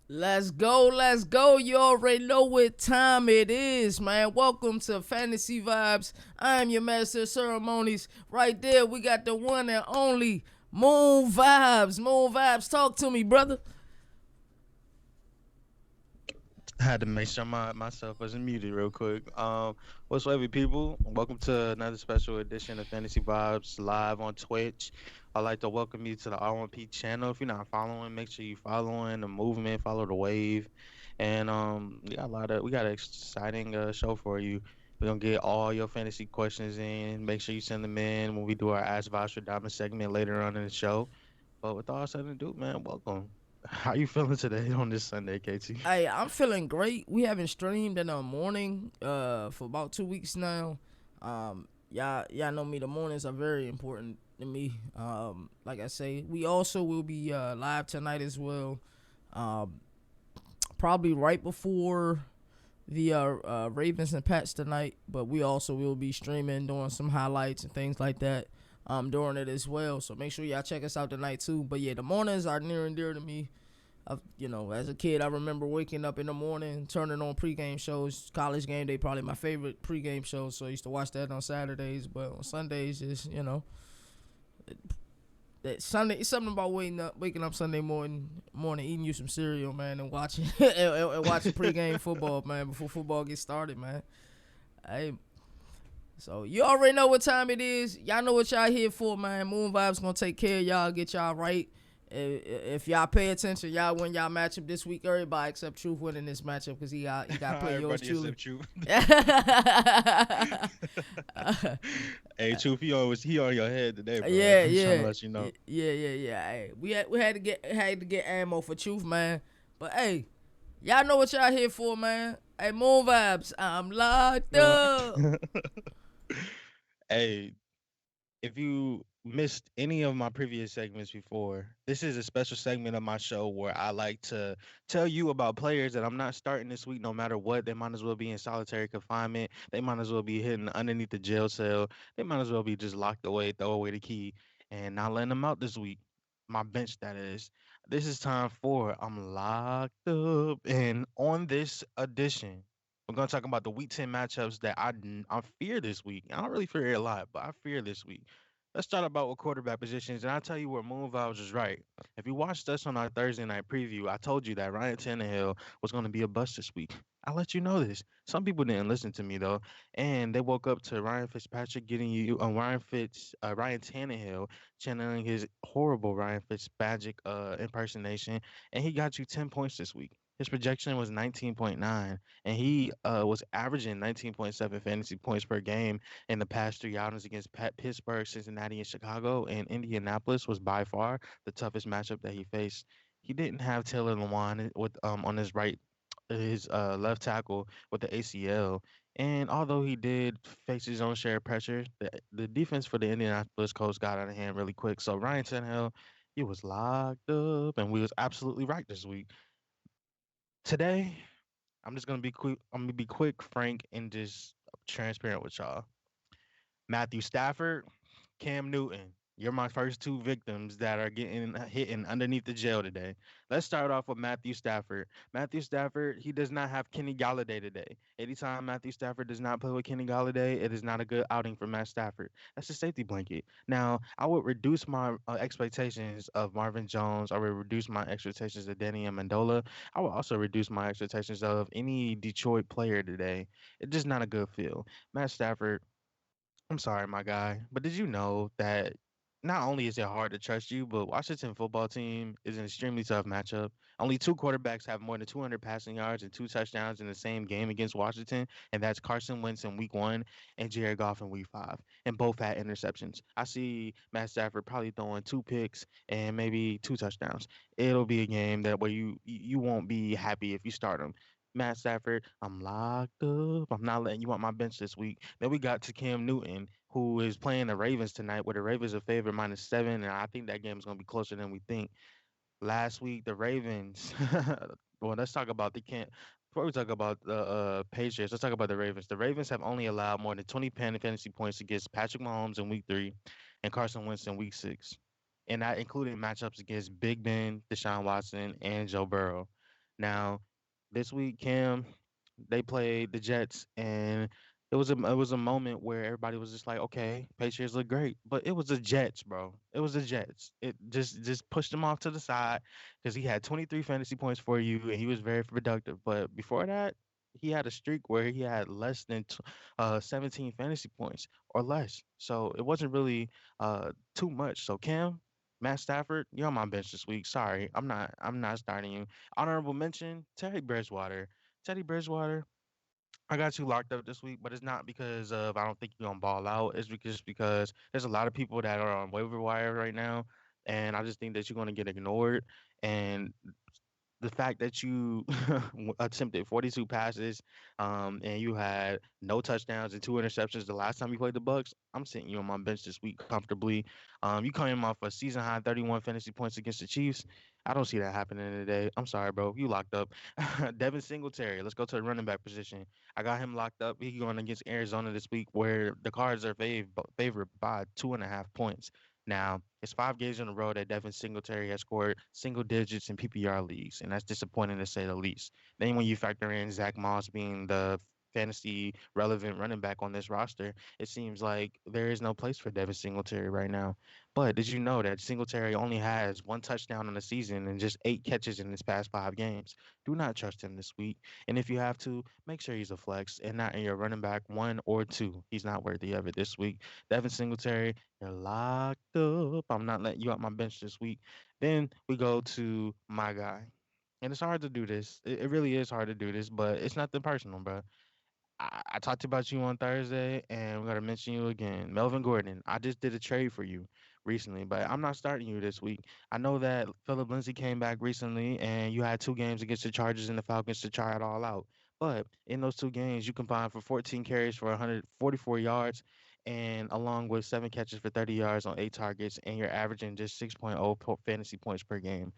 Let's go, let's go. You already know what time it is, man. Welcome to Fantasy Vibes. I am your master of ceremonies. Right there, we got the one and only Moon Vibes. Moon Vibes, talk to me, brother. I had to make sure myself wasn't muted real quick. What's up, people? Welcome to another special edition of Fantasy Vibes live on Twitch. I'd like to welcome you to the R1P channel. If you're not following, make sure you following the movement, follow the wave, and we got an exciting show for you. We're gonna get all your fantasy questions in. Make sure you send them in when we do our Ask Voucher Diamond segment later on in the show. But with all said and do, man, welcome. How you feeling today on this Sunday, KT? Hey, I'm feeling great. We haven't streamed in the morning for about 2 weeks now. Y'all know me. The mornings are very important to me. Like I say, we also will be live tonight as well. Um, Probably right before the Ravens and Pats tonight, but we also will be streaming, doing some highlights and things like that during it as well. So make sure y'all check us out tonight too. But yeah, the mornings are near and dear to me. As a kid, I remember waking up in the morning, turning on pregame shows. College Game Day, probably my favorite pregame show. So I used to watch that on Saturdays, but on Sundays, just that Sunday, it's something about waking up Sunday morning, eating you some cereal, man, and watching and watching pregame football, man, before football gets started, man. Hey, so you already know what time it is. Y'all know what y'all here for, man. Moon Vibes gonna take care of y'all, get y'all right. If y'all pay attention, y'all win y'all matchup this week. Everybody except Truth winning this matchup because he got to play yours Everybody truly. except you. yeah, Hey, Truth, he on your head today, bro. yeah, I'm trying to yeah, let you know. yeah. Hey, we had to get ammo for Truth, man. But hey, y'all know what y'all here for, man. Hey, Moon Vibes, I'm locked Uh, up. hey, if you missed any of my previous segments before, this is a special segment of my show where I like to tell you about players that I'm not starting this week no matter what. They might as well be in solitary confinement. They might as well be hidden underneath the jail cell. They might as well be just locked away, throw away the key, and not letting them out this week. My bench, that is. This is time for I'm locked up. And on this edition, we're going to talk about the week 10 matchups that I fear this week. I don't really fear it a lot, but I fear this week. Let's start about with quarterback positions, and I'll tell you where Moonvibes is right. If you watched us on our Thursday night preview, I told you that Ryan Tannehill was going to be a bust this week. I let you know this. Some people didn't listen to me though, and they woke up to Ryan Fitzpatrick getting you Ryan Tannehill channeling his horrible Ryan Fitzpatrick impersonation, and he got you 10 points this week. His projection was 19.9, and he was averaging 19.7 fantasy points per game in the past three outings against Pittsburgh, Cincinnati, and Chicago. And Indianapolis was by far the toughest matchup that he faced. He didn't have Taylor Lewan with on his left tackle with the ACL. And although he did face his own share of pressure, the defense for the Indianapolis Colts got out of hand really quick. So Ryan Tannehill, he was locked up, and we was absolutely right this week. Today, I'm just gonna be quick. I'm gonna be quick, frank, and just transparent with y'all. Matthew Stafford, Cam Newton. You're my first two victims that are getting hitting underneath the jail today. Let's start off with Matthew Stafford. Matthew Stafford, he does not have Kenny Galladay today. Anytime Matthew Stafford does not play with Kenny Galladay, it is not a good outing for Matt Stafford. That's a safety blanket. Now, I would reduce my expectations of Marvin Jones. I would reduce my expectations of Danny Amendola. I would also reduce my expectations of any Detroit player today. It's just not a good feel. Matt Stafford, I'm sorry, my guy, but did you know that not only is it hard to trust you, but Washington football team is an extremely tough matchup. Only two quarterbacks have more than 200 passing yards and two touchdowns in the same game against Washington, and that's Carson Wentz in Week 1 and Jared Goff in Week 5, and both had interceptions. I see Matt Stafford probably throwing two picks and maybe two touchdowns. It'll be a game that where you won't be happy if you start him. Matt Stafford, I'm locked up. I'm not letting you on my bench this week. Then we got to Cam Newton, who is playing the Ravens tonight, where the Ravens are favored -7, and I think that game is going to be closer than we think. Last week, the Ravens. Well, let's talk about the can't. Before we talk about the Patriots, let's talk about the Ravens. The Ravens have only allowed more than 20 fantasy points against Patrick Mahomes in Week 3 and Carson Wentz in Week 6, and that included matchups against Big Ben, Deshaun Watson, and Joe Burrow. Now, this week, Cam, they played the Jets, and it was a moment where everybody was just like, okay, Patriots look great, but it was the Jets, bro. It was the Jets. It just pushed him off to the side because he had 23 fantasy points for you, and he was very productive. But before that, he had a streak where he had less than 17 fantasy points or less. So it wasn't really too much. So Cam, Matt Stafford, you're on my bench this week. Sorry, I'm not starting you. Honorable mention, Teddy Bridgewater. Teddy Bridgewater, I got you locked up this week, but it's not because of I don't think you're gonna ball out. It's just because there's a lot of people that are on waiver wire right now, and I just think that you're gonna get ignored. And the fact that you attempted 42 passes, and you had no touchdowns and two interceptions the last time you played the Bucks, I'm sitting you on my bench this week comfortably. You coming off a season high 31 fantasy points against the Chiefs. I don't see that happening today. I'm sorry, bro. You locked up. Devin Singletary. Let's go to the running back position. I got him locked up. He going against Arizona this week, where the Cards are favored by 2.5 points. Now, it's 5 games in a row that Devin Singletary has scored single digits in PPR leagues, and that's disappointing to say the least. Then, when you factor in Zach Moss being the fantasy relevant running back on this roster, it seems like there is no place for Devin Singletary right now. But did you know that Singletary only has one touchdown on the season and just 8 catches in his past 5 games? Do not trust him this week. And if you have to, make sure he's a flex and not in your running back one or two. He's not worthy of it this week. Devin Singletary, you're locked up. I'm not letting you out my bench this week. Then we go to my guy. And it's hard to do this. It really is hard to do this, but it's nothing personal, bro. I talked about you on Thursday, and we're gonna mention you again. Melvin Gordon. I just did a trade for you recently, but I'm not starting you this week. I know that Philip Lindsay came back recently, and you had 2 games against the Chargers and the Falcons to try it all out. But in those 2 games, you combined for 14 carries for 144 yards, and along with 7 catches for 30 yards on 8 targets, and you're averaging just 6.0 fantasy points per game.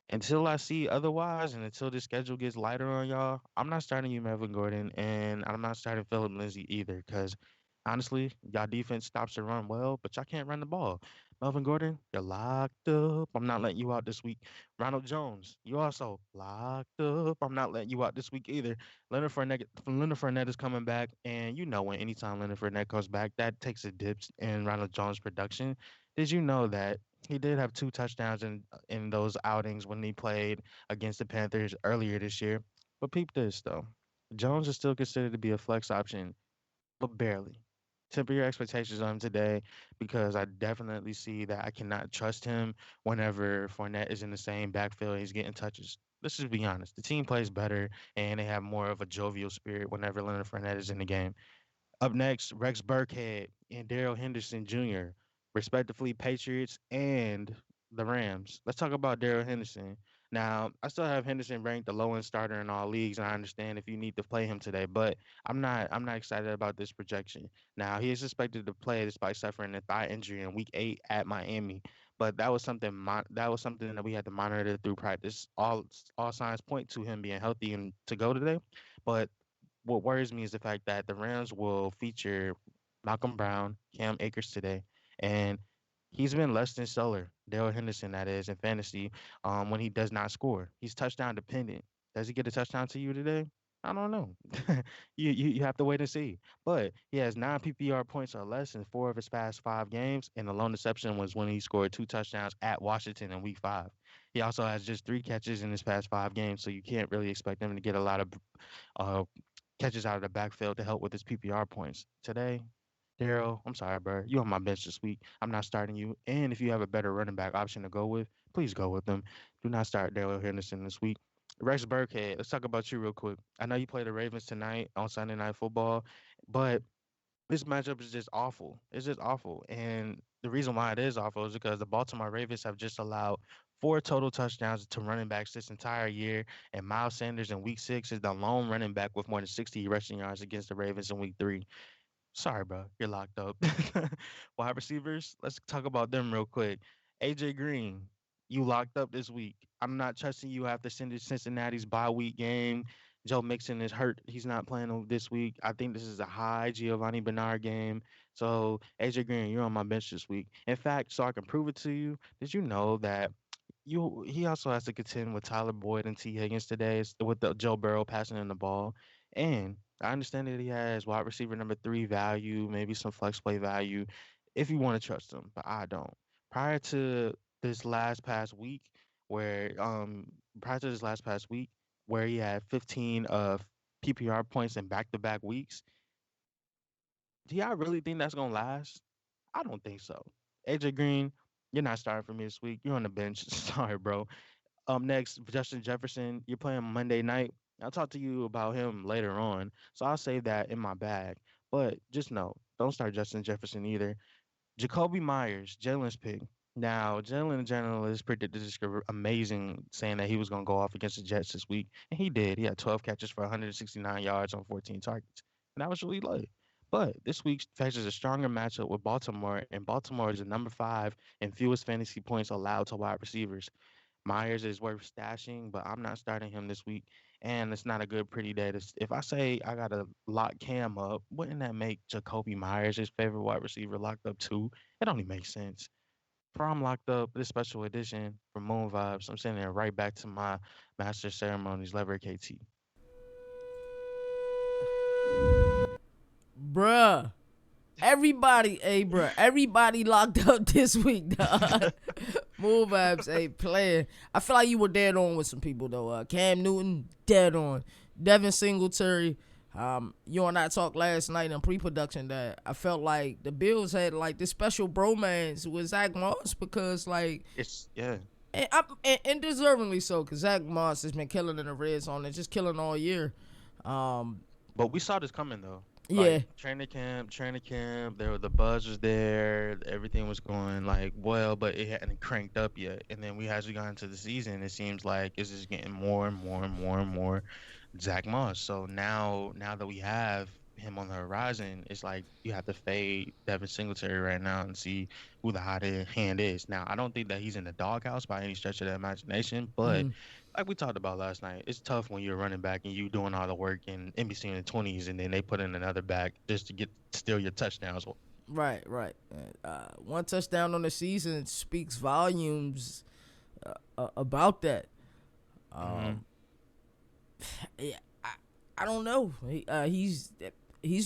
Until I see otherwise, and until this schedule gets lighter on y'all, I'm not starting you, Melvin Gordon, and I'm not starting Philip Lindsay either. Because honestly, y'all defense stops the run well, but y'all can't run the ball. Melvin Gordon, you're locked up. I'm not letting you out this week. Ronald Jones, you also locked up. I'm not letting you out this week either. Leonard Fournette is coming back, and you know when anytime Leonard Fournette comes back, that takes a dip in Ronald Jones' production. Did you know that he did have 2 touchdowns in those outings when he played against the Panthers earlier this year? But peep this though. Jones is still considered to be a flex option, but barely. Temper your expectations on him today because I definitely see that I cannot trust him whenever Fournette is in the same backfield. He's getting touches. Let's just be honest. The team plays better and they have more of a jovial spirit whenever Leonard Fournette is in the game. Up next, Rex Burkhead and Daryl Henderson Jr., respectively Patriots and the Rams. Let's talk about Daryl Henderson. Now, I still have Henderson ranked the low end starter in all leagues, and I understand if you need to play him today, but I'm not excited about this projection. Now, he is expected to play despite suffering a thigh injury in week 8 at Miami. But that was something that we had to monitor through practice. All signs point to him being healthy and to go today. But what worries me is the fact that the Rams will feature Malcolm Brown, Cam Akers today, and he's been less than stellar. Daryl Henderson, that is, in fantasy, when he does not score. He's touchdown dependent. Does he get a touchdown to you today? I don't know. You have to wait and see. But he has 9 PPR points or less in 4 of his past 5 games, and the lone exception was when he scored 2 touchdowns at Washington in Week 5. He also has just 3 catches in his past 5 games, so you can't really expect him to get a lot of uh, catches out of the backfield to help with his PPR points. Today, Daryl, I'm sorry, bro. You on my bench this week. I'm not starting you. And if you have a better running back option to go with, please go with them. Do not start Daryl Henderson this week. Rex Burkhead, let's talk about you real quick. I know you play the Ravens tonight on Sunday Night Football, but this matchup is just awful. It's just awful. And the reason why it is awful is because the Baltimore Ravens have just allowed 4 total touchdowns to running backs this entire year. And Miles Sanders in week 6 is the lone running back with more than 60 rushing yards against the Ravens in week 3. Sorry, bro. You're locked up. Wide receivers, let's talk about them real quick. AJ Green, you locked up this week. I'm not trusting you after Cincinnati's bye week game. Joe Mixon is hurt. He's not playing this week. I think this is a high Giovanni Bernard game. So, AJ Green, you're on my bench this week. In fact, so I can prove it to you, did you know that he also has to contend with Tyler Boyd and T Higgins today with the Joe Burrow passing in the ball. And I understand that he has wide receiver number 3 value, maybe some flex play value, if you want to trust him, but I don't. Prior to this last past week, where prior to this last past week, where he had 15 of PPR points in back-to-back weeks, do y'all really think that's gonna last? I don't think so. AJ Green, you're not starting for me this week. You're on the bench. Sorry, bro. Next, Justin Jefferson. You're playing Monday night. I'll talk to you about him later on. So I'll save that in my bag. But just know, don't start Justin Jefferson either. Jacoby Myers, Jalen's pick. Now, Jalen in general is predicted this amazing, saying that he was going to go off against the Jets this week. And he did. He had 12 catches for 169 yards on 14 targets. And that was really low. But this week faces a stronger matchup with Baltimore, and Baltimore is the number 5 in fewest fantasy points allowed to wide receivers. Myers is worth stashing, but I'm not starting him this week. And it's not a good, pretty day. If I say I got to lock Cam up, wouldn't that make Jacoby Myers his favorite wide receiver locked up too? It only makes sense. From locked up, this special edition from Moonvibes, I'm sending it right back to my master ceremonies, LeverettKt. Bruh. Everybody, hey, bruh. Everybody locked up this week, dog. Move vibes, hey, playing. I feel like you were dead on with some people, though. Cam Newton, dead on. Devin Singletary. You and I talked last night in pre-production that I felt like the Bills had like this special bromance with Zach Moss because like It's, yeah. and deservingly so because Zach Moss has been killing in the red zone and just killing all year. But we saw this coming though. Yeah, Like training camp. There, the buzz was there. Everything was going like well, but it hadn't cranked up yet. And then as we got into the season, it seems like it's just getting more and more and more and more Zach Moss. So now that we have him on the horizon, it's like you have to fade Devin Singletary right now and see who the hot hand is. Now, I don't think that he's in the doghouse by any stretch of the imagination, but like we talked about last night, it's tough when you're running back and you doing all the work in NBC in the 20s, and then they put in another back just to get steal your touchdowns. right. One touchdown on the season speaks volumes about that. Mm-hmm. Yeah, I don't know. He's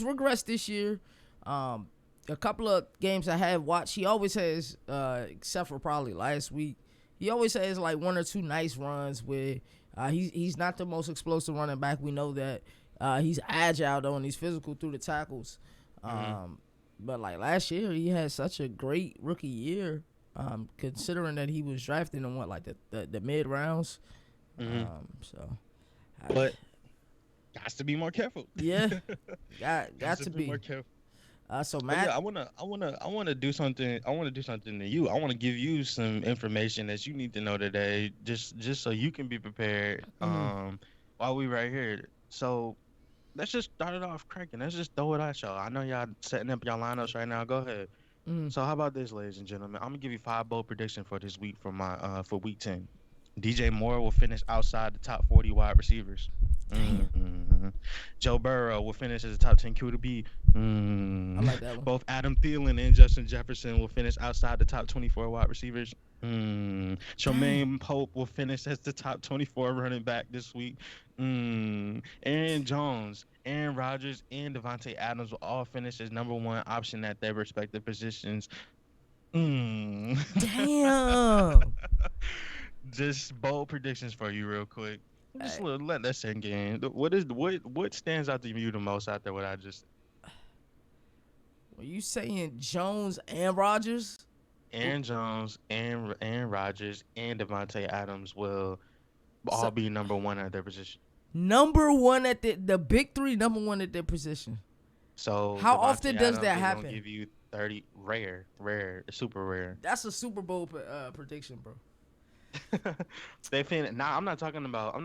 regressed this year. A couple of games I have watched, he always has, except for probably last week, he always has like one or two nice runs where he's not the most explosive running back. We know that. He's agile though and he's physical through the tackles. Mm-hmm. But like last year, he had such a great rookie year. Considering that he was drafted in what like the mid rounds. Mm-hmm. So. But got to be more careful. Yeah, got to be be. more careful. So But Matt, yeah, I wanna do something. I wanna do something to you. I wanna give you some information that you need to know today, just so you can be prepared. mm, While we right here. So let's just start it off cranking. Let's just throw it at y'all. I know y'all setting up y'all lineups right now. Go ahead. mm, So how about this, ladies and gentlemen? I'm gonna give you 5 bold predictions for this week for week 10. DJ Moore will finish outside the top 40 wide receivers. damn, Mhm. Joe Burrow will finish as a top 10 QB. I like that one. Both Adam Thielen and Justin Jefferson will finish outside the top 24 wide receivers. Damn, Tremaine Pope will finish as the top 24 running back this week. Aaron Jones, Aaron Rodgers, and Devontae Adams will all finish as number 1 option at their respective positions. Mm. damn. Just bold predictions for you, real quick. Just Hey, let that sink in. What stands out to you the most out there? What I just were you saying Jones and Rogers? Aaron Jones, Aaron Rodgers, and Devontae Adams will So all be number 1 at their position. number one at the big three, number one at their position. So How Devontae often does Adams that is gonna happen? give you 30 rare, super rare. That's a Super Bowl prediction, bro. I'm not talking about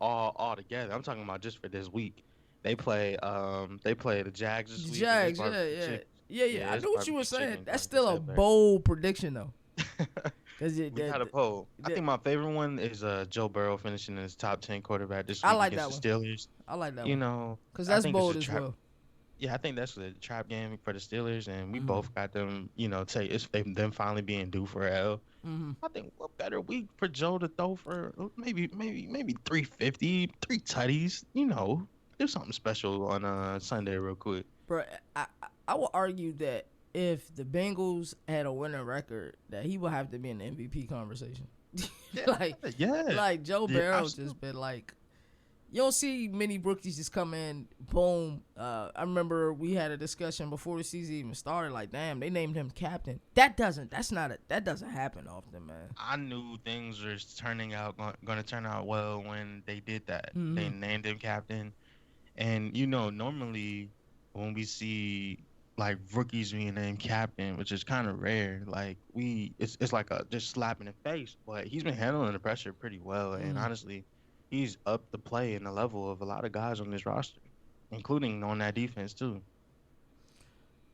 all together. I'm talking about just for this week. They play the Jags this The week and it's Jags, yeah, barbecue yeah, chicken. yeah. I Yeah, it's knew what you were barbecue saying. chicken That's time for still a Saturday. bold prediction though, because We got a poll. I the, think my favorite one is Joe Burrow finishing as top 10 quarterback this I week like against that the one. Steelers. I like that You one know, because I that's think it's bold a as trap. well. Yeah, I think that's the trap game for the Steelers, and we Mm-hmm. both got them. Take it's them finally being due for a L. Mm-hmm. I think what better week for Joe to throw for maybe 350, three tutties. Do something special on Sunday real quick. Bro, I will argue that if the Bengals had a winning record, that he would have to be in the MVP conversation. Yeah, like, yeah, like Joe yeah, Barrow just absolutely. been like, you don't see many rookies just come in, boom. I remember we had a discussion before the season even started. Like, damn, they named him captain. That doesn't happen often, man. I knew things were turning out going to turn out well when they did that. They Mm-hmm. named him captain. And normally when we see like rookies being named captain, which is kind of rare, like it's like a just slap in the face. But he's been handling the pressure pretty well, and Mm. honestly, he's up the play and the level of a lot of guys on this roster, including on that defense too.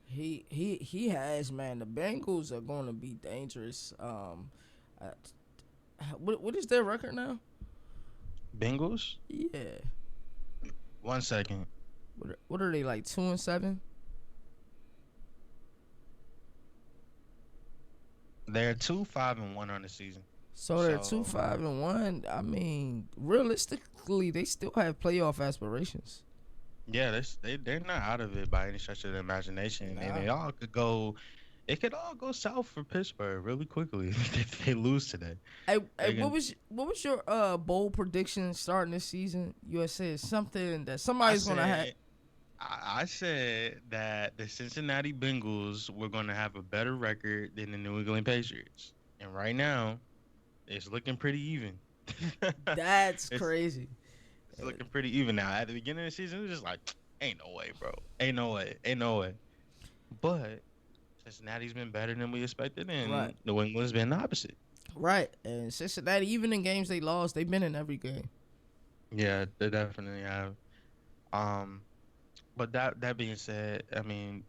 He has, man. The Bengals are going to be dangerous. Uh, what is their record now? Bengals, Yeah. 1 second, What are they, like 2-7? they're 2-5-1 on the season. So they're two So five and one. I mean, realistically, they still have playoff aspirations. yeah, they're not out of it by any stretch of the imagination, and Nah. it could all go south for Pittsburgh really quickly if they lose today. Hey, They can. what was your bold prediction starting this season? You had said something that I somebody's gonna have. said I said that the Cincinnati Bengals were going to have a better record than the New England Patriots, and right now it's looking pretty even. That's it's crazy. it's looking pretty even now. At the beginning of the season, it was just like, ain't no way, bro, ain't no way, ain't no way. But Cincinnati's been better than we expected, Right, and New England's been the opposite. right. And Cincinnati, even in games they lost, they've been in every game. Yeah, they definitely have. Um, but that being said, I mean,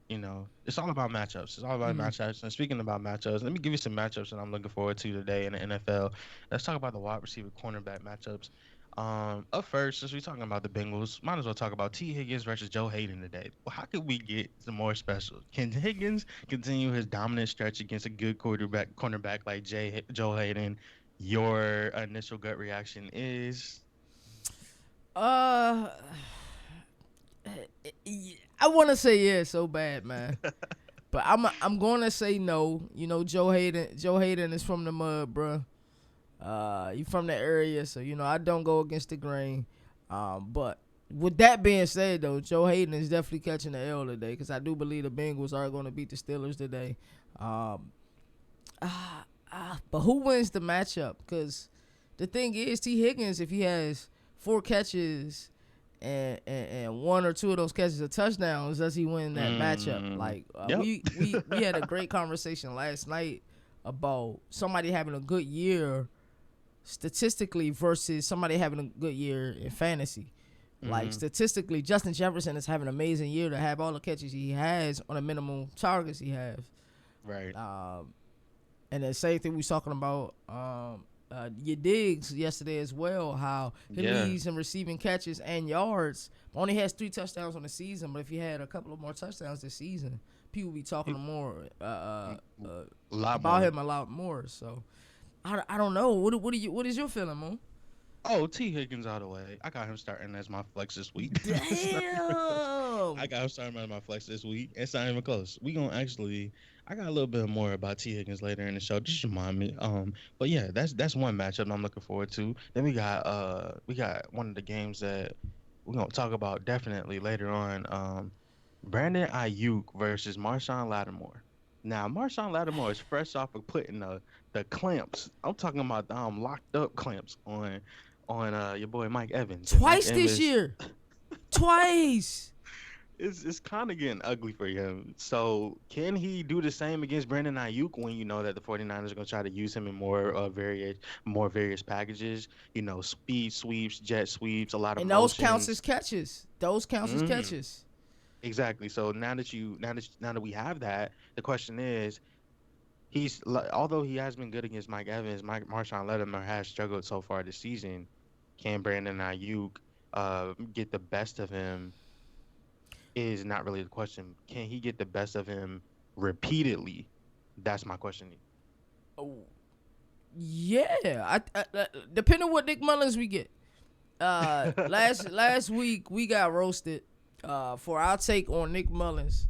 it's all about matchups. It's all about Mm-hmm. matchups. And speaking about matchups, let me give you some matchups that I'm looking forward to today in the NFL. Let's talk about the wide receiver cornerback matchups. Up first, since we're talking about the Bengals, might as well talk about T. Higgins versus Joe Hayden today. Well, how could we get some more special? Can Higgins continue his dominant stretch against a good cornerback like Joe Hayden? Your initial gut reaction is Uh, I want to say yeah so bad, man. But I'm going to say no. You know, Joe Hayden is from the mud, bro. He from the area, so I don't go against the grain. But with that being said, though, Joe Hayden is definitely catching the L today because I do believe the Bengals are going to beat the Steelers today. Um, but who wins the matchup? Because the thing is, T. Higgins, if he has 4 catches and one or two of those catches are touchdowns, does he win that matchup? mm, Like yep. we had a great conversation last night about somebody having a good year statistically versus somebody having a good year in fantasy. Like Hmm. statistically, Justin Jefferson is having an amazing year to have all the catches he has on the minimum targets he has. Right. Um, and the same thing we was talking about your digs yesterday as well, how he Yeah. leads in receiving catches and yards. Only has 3 touchdowns on the season, but if he had a couple of more touchdowns this season, people be talking He, more a lot about more. him a lot more. So I don't know. What is your feeling, Mo? Oh, T. Higgins out of the way. I got him starting as my flex this week. I Damn. got him starting as my flex this week. It's not even close. We gonna actually. I got a little bit more about T. Higgins later in the show. Just remind me. But yeah, that's one matchup I'm looking forward to. Then we got one of the games that we're gonna talk about definitely later on. Brandon Ayuk versus Marshawn Lattimore. Now, Marshawn Lattimore is fresh off of putting the clamps. I'm talking about the locked up clamps on your boy Mike Evans, and Mike Twice this Evans year. Twice. is kind of getting ugly for him. So, can he do the same against Brandon Ayuk when you know that the 49ers are going to try to use him in more various packages, speed sweeps, jet sweeps, a lot of And those counts as motions. catches. Those counts as Mm, catches. exactly. So now that we have that, the question is although he has been good against Mike Evans, Marshawn Lattimore has struggled so far this season. Can Brandon Ayuk get the best of him? is not really the question. Can he get the best of him repeatedly? That's my question. Oh, yeah. Depending on what Nick Mullins we get. Last week we got roasted for our take on Nick Mullins,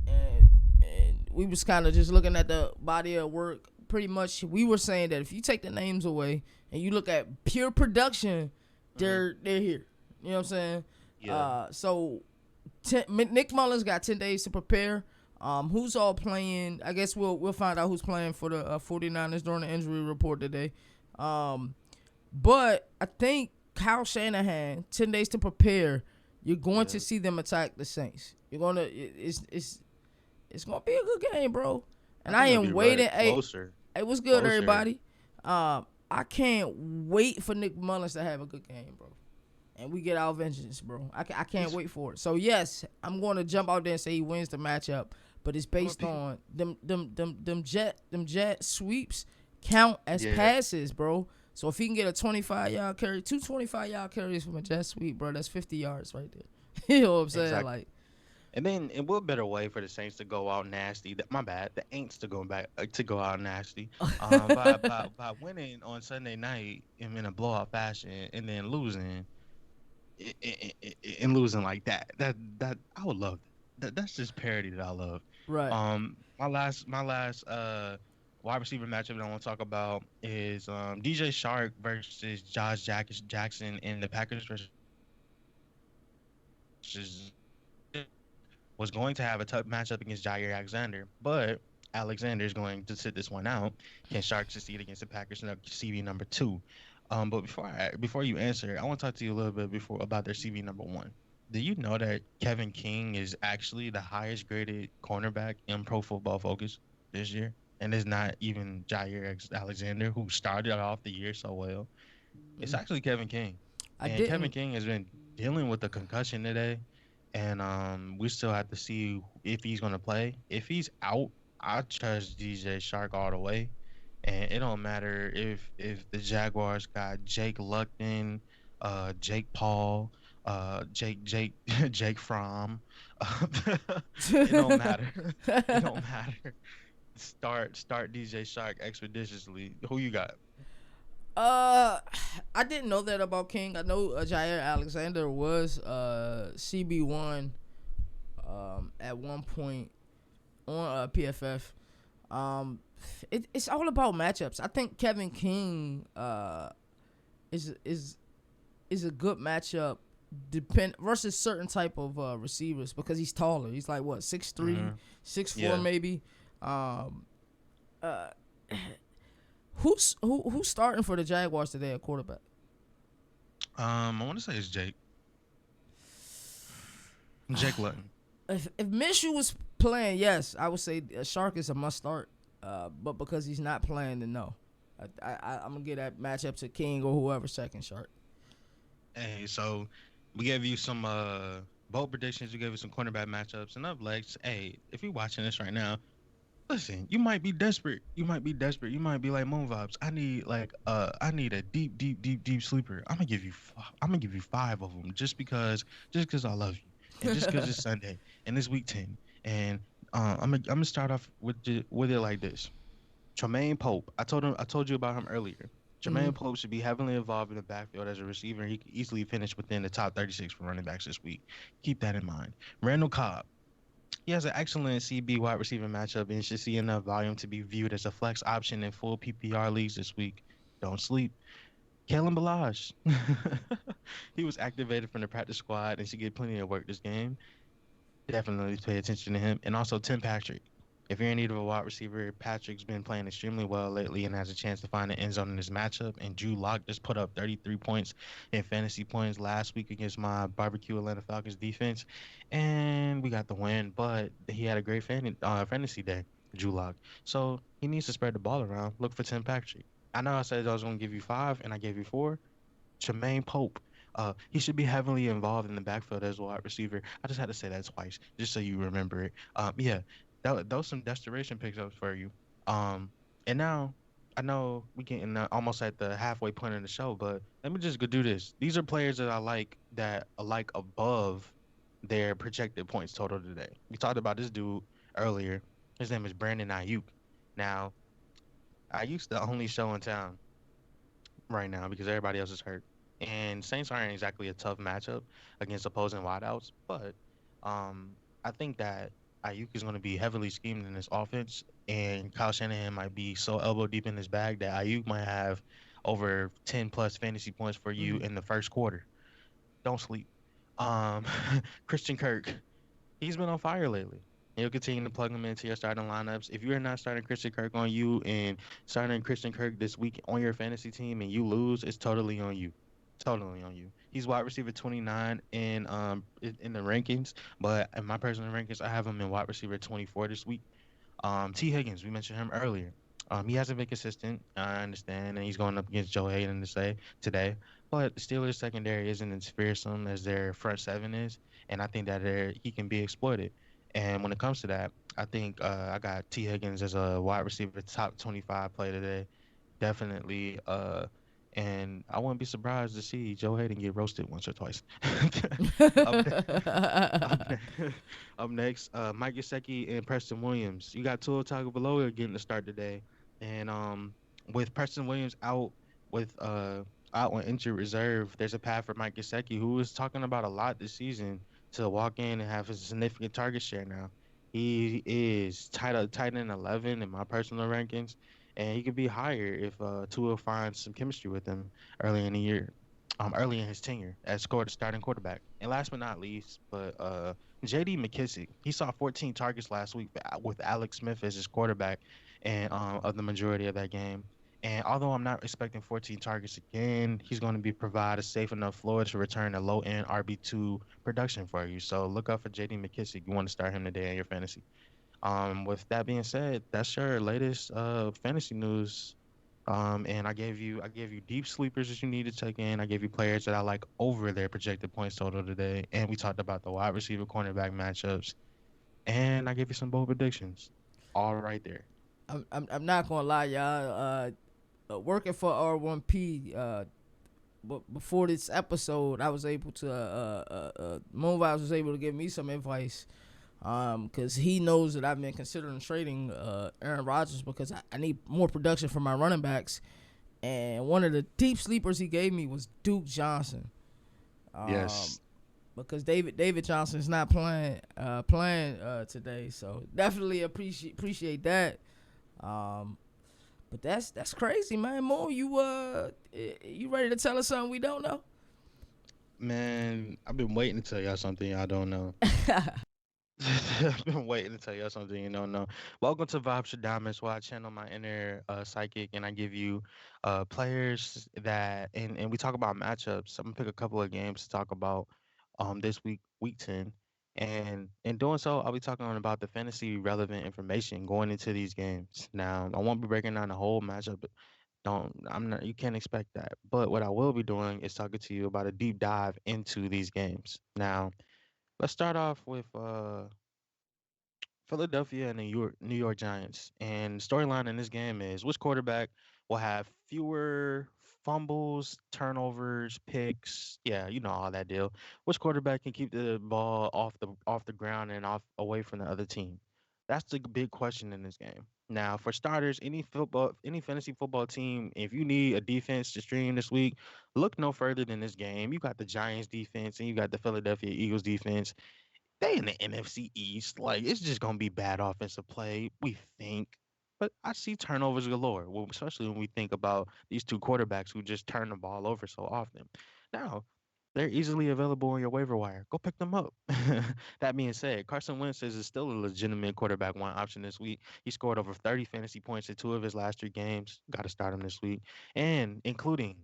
and we was kind of just looking at the body of work. Pretty much, we were saying that if you take the names away and you look at pure production, Mm-hmm. they're here. You know what I'm saying? Yeah. So Nick Mullins got 10 days to prepare. Who's all playing? I guess we'll find out who's playing for the 49ers during the injury report today. But I think Kyle Shanahan, 10 days to prepare. You're going Yeah. to see them attack the Saints. You're gonna it's gonna be a good game, bro. I And I think it'll am be right waiting. closer. Hey, what's good, Closer. everybody? I can't wait for Nick Mullins to have a good game, bro. And we get our vengeance, bro. I can't He's wait for it. So yes, I'm going to jump out there and say he wins the matchup, but it's I'm a based people. on them jet sweeps count as Yeah, passes, bro. So if he can get a 25-yard carry, two 25-yard carries from a jet sweep, bro, that's 50 yards right there. You know what I'm saying? exactly. Like, And then, and what better way for the Saints to go out nasty? My bad, the Aints to go back to go out nasty. By winning on Sunday night in a blowout fashion, and then losing, and losing like that. That I would love that's just parody that I love. right. My last wide receiver matchup that I want to talk about is DJ Shark versus Jackson in the Packers versus was going to have a tough matchup against Jair Alexander, but Alexander is going to sit this one out. Can Shark succeed against the Packers CV number two? But before you answer, I want to talk to you a little bit before about their CV number one. Do you know that Kevin King is actually the highest graded cornerback in Pro Football Focus this year? And it's not even Alexander, who started off the year so well. It's Mm, actually Kevin King. I And Kevin didn't. King has been dealing with a concussion today. And we still have to see if he's gonna play. If he's out, I trust DJ Shark all the way. And it don't matter if the Jaguars got Jake Luckton, Jake Paul, Jake Jake Fromm. It don't matter. It don't matter. Start DJ Shark expeditiously. Who you got? Uh, I didn't know that about King. I know Jair Alexander was CB1 at one point on PFF. Um, it's all about matchups. I think Kevin King is is is a good matchup depend versus certain type of receivers because he's taller. He's like what 6'3", Hmm. 6'4" Yeah. maybe. Um, uh, who's starting for the Jaguars today at quarterback? I want to say it's Jake Luton. If Minshew was playing, yes, I would say Shark is a must start. But because he's not playing, then no. I'm gonna get that matchup to King or whoever second Shark. Hey, so we gave you some bold predictions. We gave you some cornerback matchups and up legs. Hey, if you're watching this right now, listen. You might be desperate. You might be desperate. You might be like Moonvibes. I need a deep sleeper. I'm gonna give you five of them just because I love you and just because it's Sunday and it's week 10 and I'm gonna start off with it like this. Tremaine Pope. I told you about him earlier. Mm-hmm. Tremaine Pope should be heavily involved in the backfield as a receiver. He could easily finish within the top 36 for running backs this week. Keep that in mind. Randall Cobb. He has an excellent CB wide receiver matchup and should see enough volume to be viewed as a flex option in full PPR leagues this week. Don't sleep. Kalen Balaj. He was activated from the practice squad and should get plenty of work this game. Definitely pay attention to him. And also Tim Patrick. If you're in need of a wide receiver, Patrick's been playing extremely well lately and has a chance to find an end zone in this matchup. And Drew Lock just put up 33 points in fantasy points last week against my barbecue Atlanta Falcons defense. And we got the win, but he had a great fantasy day, Drew Lock. So he needs to spread the ball around. Look for Tim Patrick. I know I said I was going to give you five, and I gave you four. Tremaine Pope. He should be heavily involved in the backfield as a wide receiver. I just had to say that twice, just so you remember it. Yeah, those some desperation picks up for you. Um, and now I know we getting almost at the halfway point of the show, but let me just go do this. These are players that I like above their projected points total today. We talked about this dude earlier. His name is Brandon Ayuk. Now, Ayuk's the only show in town right now because everybody else is hurt. And Saints aren't exactly a tough matchup against opposing wideouts, but I think that Ayuk is going to be heavily schemed in this offense, and Kyle Shanahan might be so elbow deep in his bag that Ayuk might have over 10 plus fantasy points for you Mm. in the first quarter. Don't sleep. Um, Christian Kirk, he's been on fire lately. He'll continue to plug him into your starting lineups. If you're not starting Christian Kirk on you and starting Christian Kirk this week on your fantasy team and you lose, it's totally on you. Totally on you. He's wide receiver 29 in the rankings, but in my personal rankings, I have him in wide receiver 24 this week. T. Higgins, we mentioned him earlier. He hasn't been consistent. I understand, and he's going up against Joe Hayden to say today. But the Steelers secondary isn't as fearsome as their front seven is, and I think that he can be exploited. And when it comes to that, I think I got T. Higgins as a wide receiver top 25 play today, definitely. And I wouldn't be surprised to see Joe Hayden get roasted once or twice. up, up, ne- up next, Mike Gesicki and Preston Williams. You got Tua Tagovailoa getting the start today, and with Preston Williams out on injured reserve, there's a path for Mike Gesicki, who was talking about a lot this season, to walk in and have a significant target share now. He is tight in 11 in my personal rankings, and he could be higher if Tua finds some chemistry with him early in the year, early in his tenure as starting quarterback. And last but not least, but J.D. McKissick, he saw 14 targets last week with Alex Smith as his quarterback, and of the majority of that game. And although I'm not expecting 14 targets again, he's going to be provide a safe enough floor to return a low end RB2 production for you. So look out for JD McKissick. You want to start him today in your fantasy. With that being said, that's your latest fantasy news. And I gave you deep sleepers that you need to check in. I gave you players that I like over their projected points total today, and we talked about the wide receiver cornerback matchups, and I gave you some bold predictions, all right there. I'm not gonna lie, y'all. Working for R1P, but before this episode, I was able to Moonvibes was able to give me some advice. Cause he knows that I've been considering trading Aaron Rodgers because I need more production from my running backs. And one of the deep sleepers he gave me was Duke Johnson. Um, Yes, because David Johnson is not playing today, so definitely appreciate that. Um, but that's crazy, man. Mo, you ready to tell us something we don't know? man, I've been waiting to tell y'all something y'all don't know. I've been waiting to tell y'all something you don't know. Welcome to Vibes to Diamonds, where I channel my inner psychic and I give you players and we talk about matchups. I'm gonna pick a couple of games to talk about this week, week 10. And in doing so, I'll be talking about the fantasy relevant information going into these games. Now, I won't be breaking down the whole matchup. I'm not, you can't expect that. But what I will be doing is talking to you about a deep dive into these games. Now, let's start off with Philadelphia and the New York Giants. And storyline in this game is which quarterback will have fewer fumbles, turnovers, picks. Yeah, you know all that deal. Which quarterback can keep the ball off the ground and off away from the other team? That's the big question in this game. Now, for starters, any fantasy football team, if you need a defense to stream this week, look no further than this game. You got the Giants defense and you got the Philadelphia Eagles defense. They in the NFC East. Like it's just gonna be bad offensive play, we think. But I see turnovers galore, well, especially when we think about these two quarterbacks who just turn the ball over so often. Now, they're easily available on your waiver wire. Go pick them up. That being said, Carson Wentz is still a legitimate quarterback one option this week. He scored over 30 fantasy points in two of his last three games. Got to start him this week, and including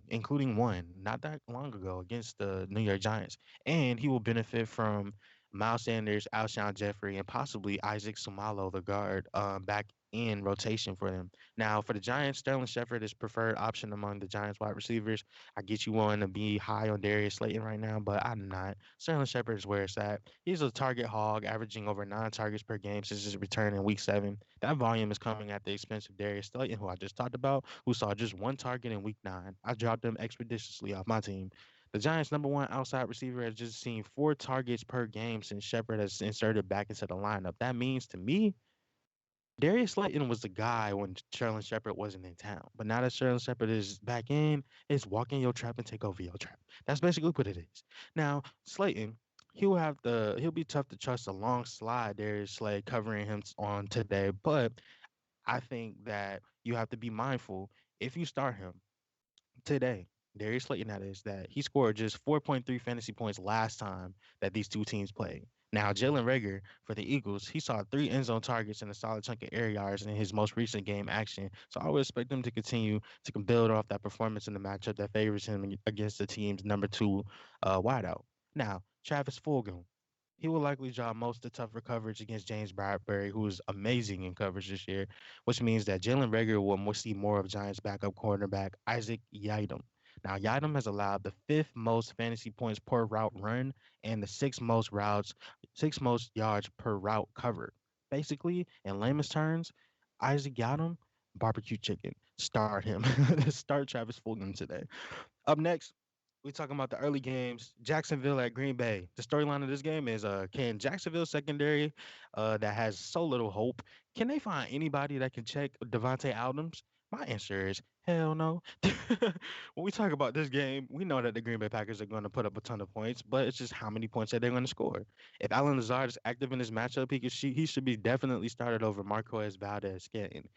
one not that long ago against the New York Giants. And he will benefit from Miles Sanders, Alshon Jeffrey, and possibly Isaac Sumalo, the guard, back in rotation for them. Now, for the Giants, Sterling Shepard is preferred option among the Giants wide receivers. I get you wanting to be high on Darius Slayton right now, but I'm not. Sterling Shepard is where it's at. He's a target hog, averaging over 9 targets per game since his return in Week 7. That volume is coming at the expense of Darius Slayton, who I just talked about, who saw just one target in Week 9. I dropped him expeditiously off my team. The Giants' number one outside receiver has just seen 4 targets per game since Shepard has inserted back into the lineup. That means to me, Darius Slayton was the guy when Sterling Shepard wasn't in town. But now that Sterling Shepard is back in, it's walk in your trap and take over your trap. That's basically what it is. Now, Slayton, he'll be tough to trust a long slide. Darius Slay covering him on today, but I think that you have to be mindful if you start him today, Darius Slayton, that is, that he scored just 4.3 fantasy points last time that these two teams played. Now, Jalen Rager for the Eagles, he saw 3 end zone targets and a solid chunk of air yards in his most recent game action. So I would expect them to continue to build off that performance in the matchup that favors him against the team's number two wideout. Now, Travis Fulgham, he will likely draw most of the tougher coverage against James Bradbury, who is amazing in coverage this year, which means that Jalen Rager will see more of Giants' backup cornerback Isaac Yiadom. Now, Yiadom has allowed the fifth most fantasy points per route run and the sixth most yards per route covered. Basically, in layman's terms, Isaac Yiadom, barbecue chicken. Start him. Start Travis Fulgham today. Up next, we talking about the early games. Jacksonville at Green Bay. The storyline of this game is can Jacksonville secondary that has so little hope, can they find anybody that can check Devontae Adams? My answer is hell no. When we talk about this game, we know that the Green Bay Packers are going to put up a ton of points, but it's just how many points that they're going to score. If Alan Lazard is active in this matchup, he should be definitely started over Marquez Valdez Scantling,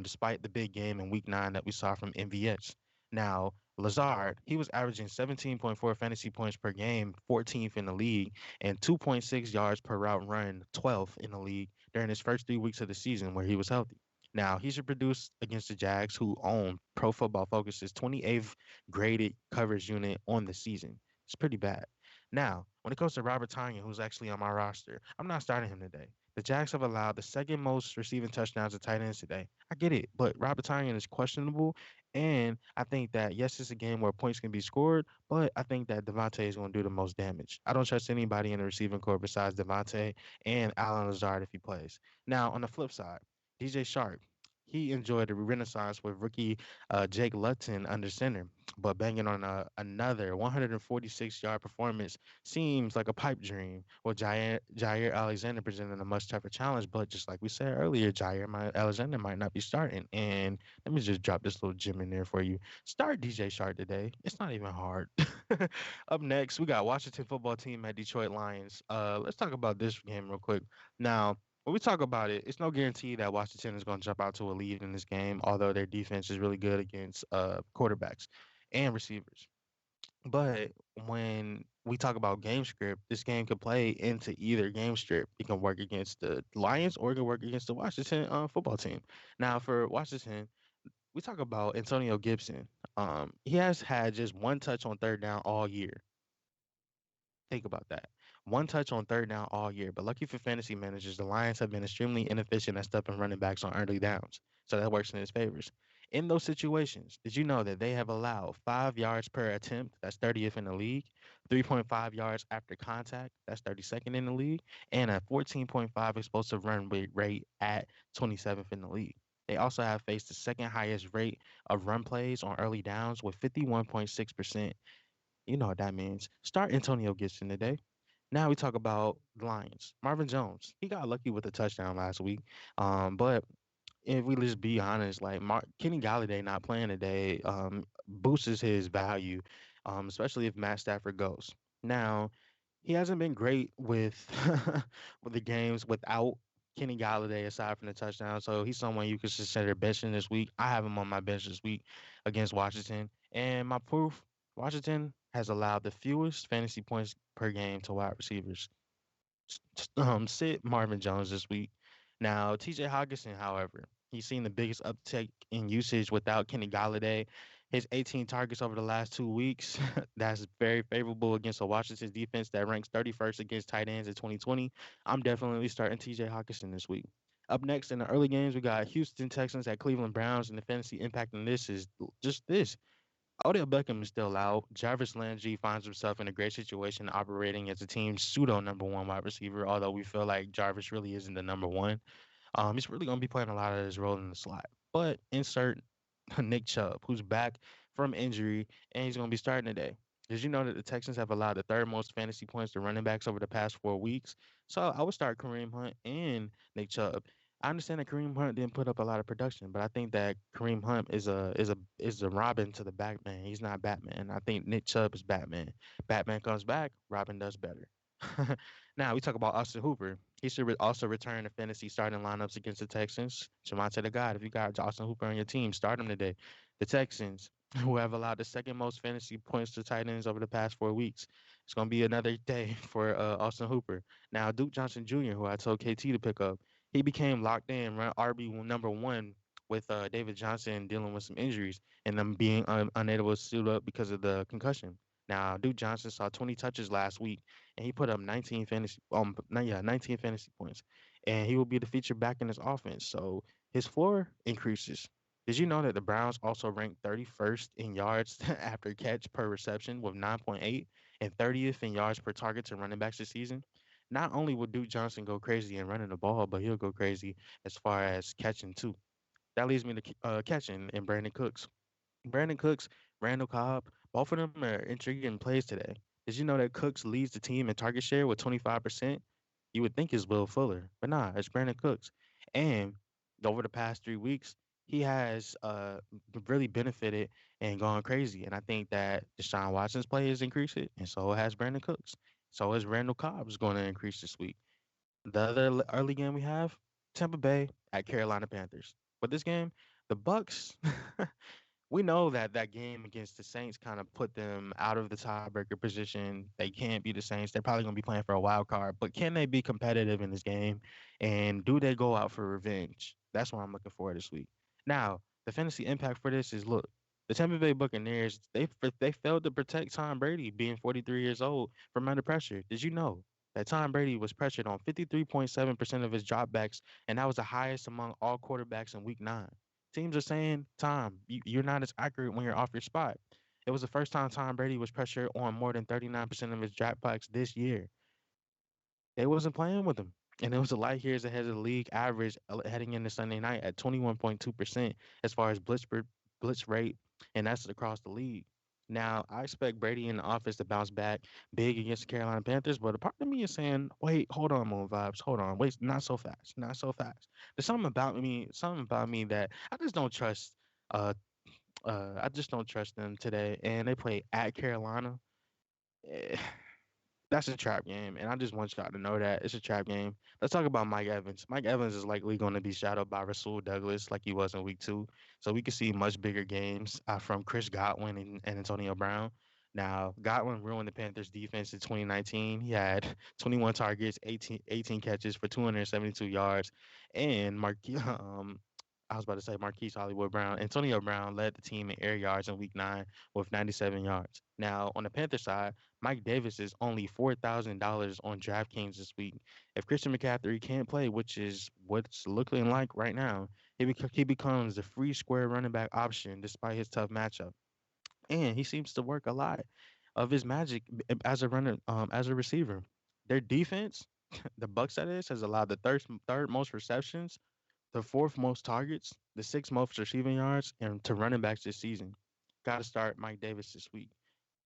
despite the big game in Week 9 that we saw from MVS. Now, Lazard, he was averaging 17.4 fantasy points per game, 14th in the league, and 2.6 yards per route run, 12th in the league during his first 3 weeks of the season where he was healthy. Now, he should produce against the Jags, who own Pro Football Focus's 28th graded coverage unit on the season. It's pretty bad. Now, when it comes to Robert Tonyan, who's actually on my roster, I'm not starting him today. The Jags have allowed the second most receiving touchdowns to tight ends today. I get it, but Robert Tonyan is questionable, and I think that yes, it's a game where points can be scored, but I think that Devontae is going to do the most damage. I don't trust anybody in the receiving corps besides Devontae and Alan Lazard if he plays. Now, on the flip side, DJ Sharp, he enjoyed a renaissance with rookie Jake Luton under center, but banging on another 146-yard performance seems like a pipe dream. Well, Jair Alexander presented a much tougher challenge, but just like we said earlier, Alexander might not be starting. And let me just drop this little gem in there for you. Start DJ Shark today. It's not even hard. Up next, we got Washington football team at Detroit Lions. Let's talk about this game real quick. Now, when we talk about it, it's no guarantee that Washington is going to jump out to a lead in this game, although their defense is really good against quarterbacks and receivers. But when we talk about game script, this game could play into either game script. It can work against the Lions or it can work against the Washington football team. Now, for Washington, we talk about Antonio Gibson. He has had just one touch on third down all year. Think about that. One touch on third down all year. But lucky for fantasy managers, the Lions have been extremely inefficient at stopping running backs on early downs. So that works in his favors. In those situations, did you know that they have allowed 5 yards per attempt? That's 30th in the league. 3.5 yards after contact. That's 32nd in the league. And a 14.5 explosive run rate at 27th in the league. They also have faced the second highest rate of run plays on early downs with 51.6%. You know what that means. Start Antonio Gibson today. Now we talk about the Lions. Marvin Jones, he got lucky with a touchdown last week. But if we just be honest, like Kenny Galladay not playing today boosts his value, especially if Matt Stafford goes. Now, he hasn't been great with with the games without Kenny Galladay aside from the touchdown. So he's someone you could consider benching this week. I have him on my bench this week against Washington. And my proof, Washington has allowed the fewest fantasy points per game to wide receivers. Sit Marvin Jones this week. Now, TJ Hawkinson, however, he's seen the biggest uptick in usage without Kenny Galladay. His 18 targets over the last 2 weeks, that's very favorable against a Washington defense that ranks 31st against tight ends in 2020. I'm definitely starting TJ Hawkinson this week. Up next in the early games, we got Houston Texans at Cleveland Browns, and the fantasy impact on this is just this. Odell Beckham is still out. Jarvis Landry finds himself in a great situation operating as a team's pseudo number one wide receiver, although we feel like Jarvis really isn't the number one. He's really going to be playing a lot of his role in the slot. But insert Nick Chubb, who's back from injury, and he's going to be starting today. Did you know that the Texans have allowed the third most fantasy points to running backs over the past 4 weeks? So I would start Kareem Hunt and Nick Chubb. I understand that Kareem Hunt didn't put up a lot of production, but I think that Kareem Hunt is a Robin to the Batman. He's not Batman. I think Nick Chubb is Batman. Batman comes back, Robin does better. Now we talk about Austin Hooper. He should also return to fantasy starting lineups against the Texans. Javante the God, if you got Austin Hooper on your team, start him today. The Texans, who have allowed the second most fantasy points to tight ends over the past 4 weeks. It's going to be another day for Austin Hooper. Now, Duke Johnson Jr., who I told KT to pick up, he became locked in, RB number one with David Johnson dealing with some injuries and them being unable to suit up because of the concussion. Now, Duke Johnson saw 20 touches last week, and he put up 19 fantasy points, and he will be the feature back in his offense. So his floor increases. Did you know that the Browns also ranked 31st in yards after catch per reception with 9.8 and 30th in yards per target to running backs this season? Not only will Duke Johnson go crazy in running the ball, but he'll go crazy as far as catching too. That leads me to catching and Brandon Cooks. Brandon Cooks, Randall Cobb, both of them are intriguing plays today. Did you know that Cooks leads the team in target share with 25%? You would think it's Will Fuller, but nah, it's Brandon Cooks. And over the past 3 weeks, he has really benefited and gone crazy. And I think that Deshaun Watson's play has increased it, and so has Brandon Cooks. So is Randall Cobb's going to increase this week. The other early game we have, Tampa Bay at Carolina Panthers. But this game, the Bucks we know that that game against the Saints kind of put them out of the tiebreaker position. They can't be the Saints. They're probably going to be playing for a wild card, but can they be competitive in this game? And do they go out for revenge? That's what I'm looking for this week. Now, the fantasy impact for this is look, the Tampa Bay Buccaneers, they failed to protect Tom Brady being 43 years old from under pressure. Did you know that Tom Brady was pressured on 53.7% of his dropbacks, and that was the highest among all quarterbacks in week 9? Teams are saying, Tom, you're not as accurate when you're off your spot. It was the first time Tom Brady was pressured on more than 39% of his dropbacks this year. They wasn't playing with him. And it was a light years ahead of the league average heading into Sunday night at 21.2% as far as blitz rate, and that's across the league. Now, I expect Brady in the office to bounce back big against the Carolina Panthers, but a part of me is saying, wait, hold on, Moon Vibes, hold on, wait, not so fast, not so fast. There's something about me that I just don't trust. Uh, I just don't trust them today, and they play at Carolina. Eh, that's a trap game, and I just want y'all to know that it's a trap game. Let's talk about Mike Evans. Mike Evans is likely going to be shadowed by Rasul Douglas like he was in week 2. So we could see much bigger games from Chris Godwin and Antonio Brown. Now, Godwin ruined the Panthers defense in 2019. He had 21 targets, 18 catches for 272 yards. And I was about to say Marquise Hollywood Brown. Antonio Brown led the team in air yards in week 9 with 97 yards. Now, on the Panther side, Mike Davis is only $4,000 on DraftKings this week. If Christian McCaffrey can't play, which is what's looking like right now, he becomes the free square running back option despite his tough matchup. And he seems to work a lot of his magic as a runner, as a receiver. Their defense, the Bucks that is, has allowed the third most receptions, the fourth most targets, the sixth most receiving yards, and to running backs this season. Got to start Mike Davis this week.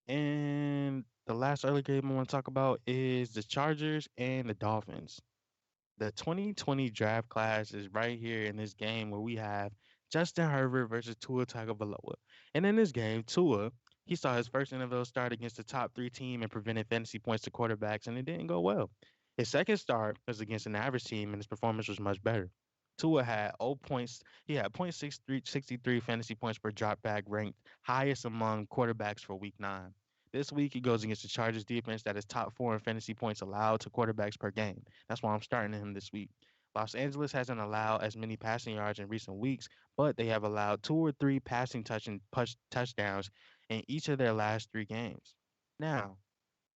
And the last early game I want to talk about is the Chargers and the Dolphins. The 2020 draft class is right here in this game where we have Justin Herbert versus Tua Tagovailoa. And in this game, Tua, he saw his first NFL start against the top 3 team and prevented fantasy points to quarterbacks, and it didn't go well. His second start was against an average team, and his performance was much better. Tua had 0 points. He had .63 fantasy points per dropback, ranked highest among quarterbacks for Week 9. This week, he goes against the Chargers defense that is top 4 in fantasy points allowed to quarterbacks per game. That's why I'm starting him this week. Los Angeles hasn't allowed as many passing yards in recent weeks, but they have allowed 2 or 3 passing touchdowns in each of their last 3 games. Now,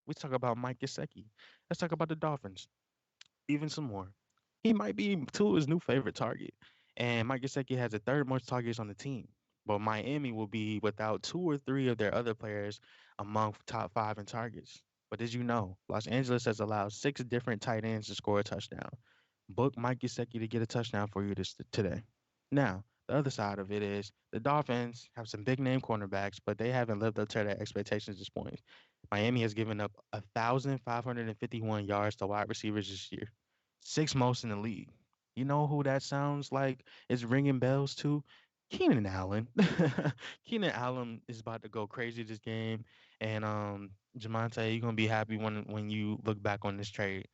we talk about Mike Gesicki. Let's talk about the Dolphins even some more. He might be Tua's new favorite target, and Mike Gesicki has the third most targets on the team. But Miami will be without 2 or 3 of their other players among top 5 in targets. But did you know Los Angeles has allowed 6 different tight ends to score a touchdown? Book Mike Gesicki to get a touchdown for you today. Now, The other side of it is the Dolphins have some big name cornerbacks, but they haven't lived up to their expectations at this point. Miami has given up 1,551 yards to wide receivers this year, sixth most in the league. You know who that sounds like is ringing bells to? Keenan Allen. Keenan Allen is about to go crazy this game, and Jamonte, you're gonna be happy when you look back on this trade.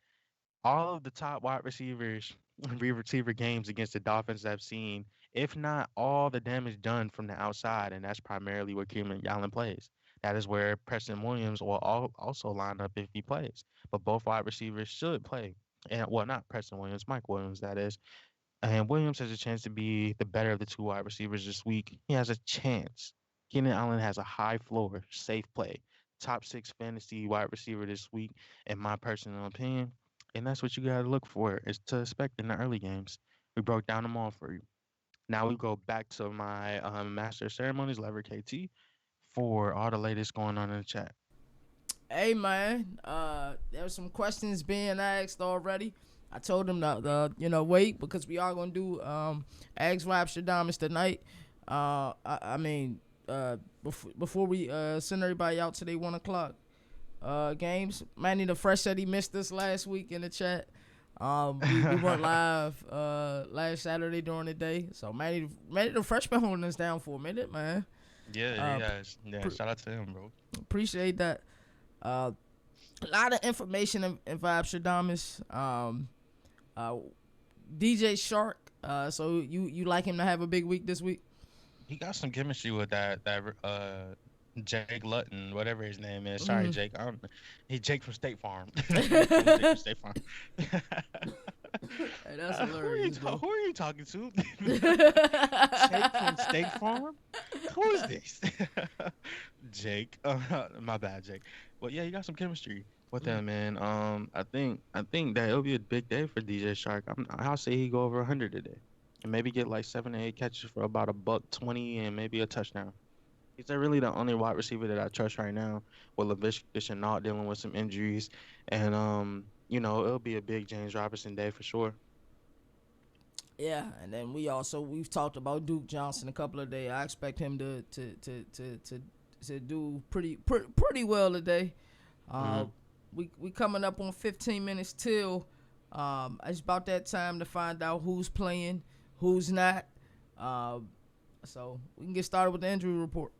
All of the top wide receivers, receiver games against the Dolphins I've seen, if not all the damage done from the outside, and that's primarily where Keenan Allen plays. That is where Preston Williams will also line up if he plays. But both wide receivers should play. And well, not Preston Williams, Mike Williams, that is. And Williams has a chance to be the better of the two wide receivers this week. He has a chance. Keenan Allen has a high floor, safe play, top six fantasy wide receiver this week, in my personal opinion. And that's what you got to look for is to expect in the early games. We broke down them all for you. Now we go back to my master of ceremonies, LeverettKt, for all the latest going on in the chat. Hey man, there's some questions being asked already. I told them to wait because we are gonna do Ask Rapstradamus tonight. I mean, before we send everybody out to their 1 o'clock games. Manny the Fresh said he missed us last week in the chat. We went live last Saturday during the day, so Manny the Fresh been holding us down for a minute, man. Yeah, yeah. Shout out to him, bro. Appreciate that. A lot of information in Vibes DJ Shark. So you like him to have a big week this week? He got some chemistry with that Jake Lutton, whatever his name is. Sorry, Jake. He's Jake from State Farm. Jake from State Farm. Hey, that's hilarious. Who are you talking to? Jake from State Farm? Who is this? Jake. My bad, Jake. Well, yeah, you got some chemistry with that man. I think that it'll be a big day for DJ Shark. I'll say he go over 100 today, and maybe get like 7 to 8 catches for about $120 and maybe a touchdown. He's really the only wide receiver that I trust right now, with Laviska Shenault dealing with some injuries, and it'll be a big James Robinson day for sure. Yeah, and then we've talked about Duke Johnson a couple of days. I expect him to do pretty well today. We coming up on 15 minutes till. It's about that time to find out who's playing, who's not. So we can get started with the injury report.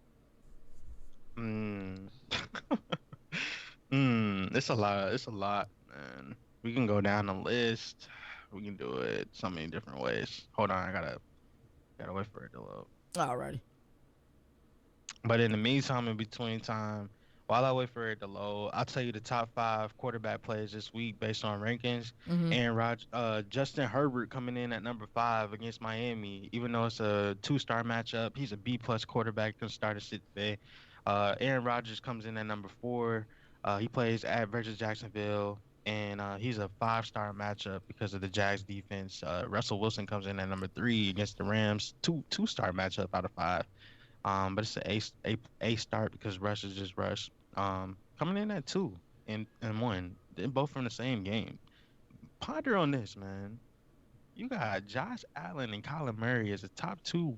It's a lot. It's a lot, man. We can go down the list. We can do it so many different ways. Hold on, I gotta wait for it to load. Alrighty. But in the meantime, in between time, while I wait for it to load, I'll tell you the top 5 quarterback players this week based on rankings. And Justin Herbert coming in at number 5 against Miami, even though it's a 2-star matchup. He's a B+ quarterback to start a sit today. Aaron Rodgers comes in at number 4. He plays at versus Jacksonville, and he's a 5-star matchup because of the Jags defense. Russell Wilson comes in at number 3 against the Rams, two-star matchup out of 5. But it's an A start because Rush is just Rush. Coming in at 2 and 1, they're both from the same game. Ponder on this, man. You got Josh Allen and Kyler Murray as the top 2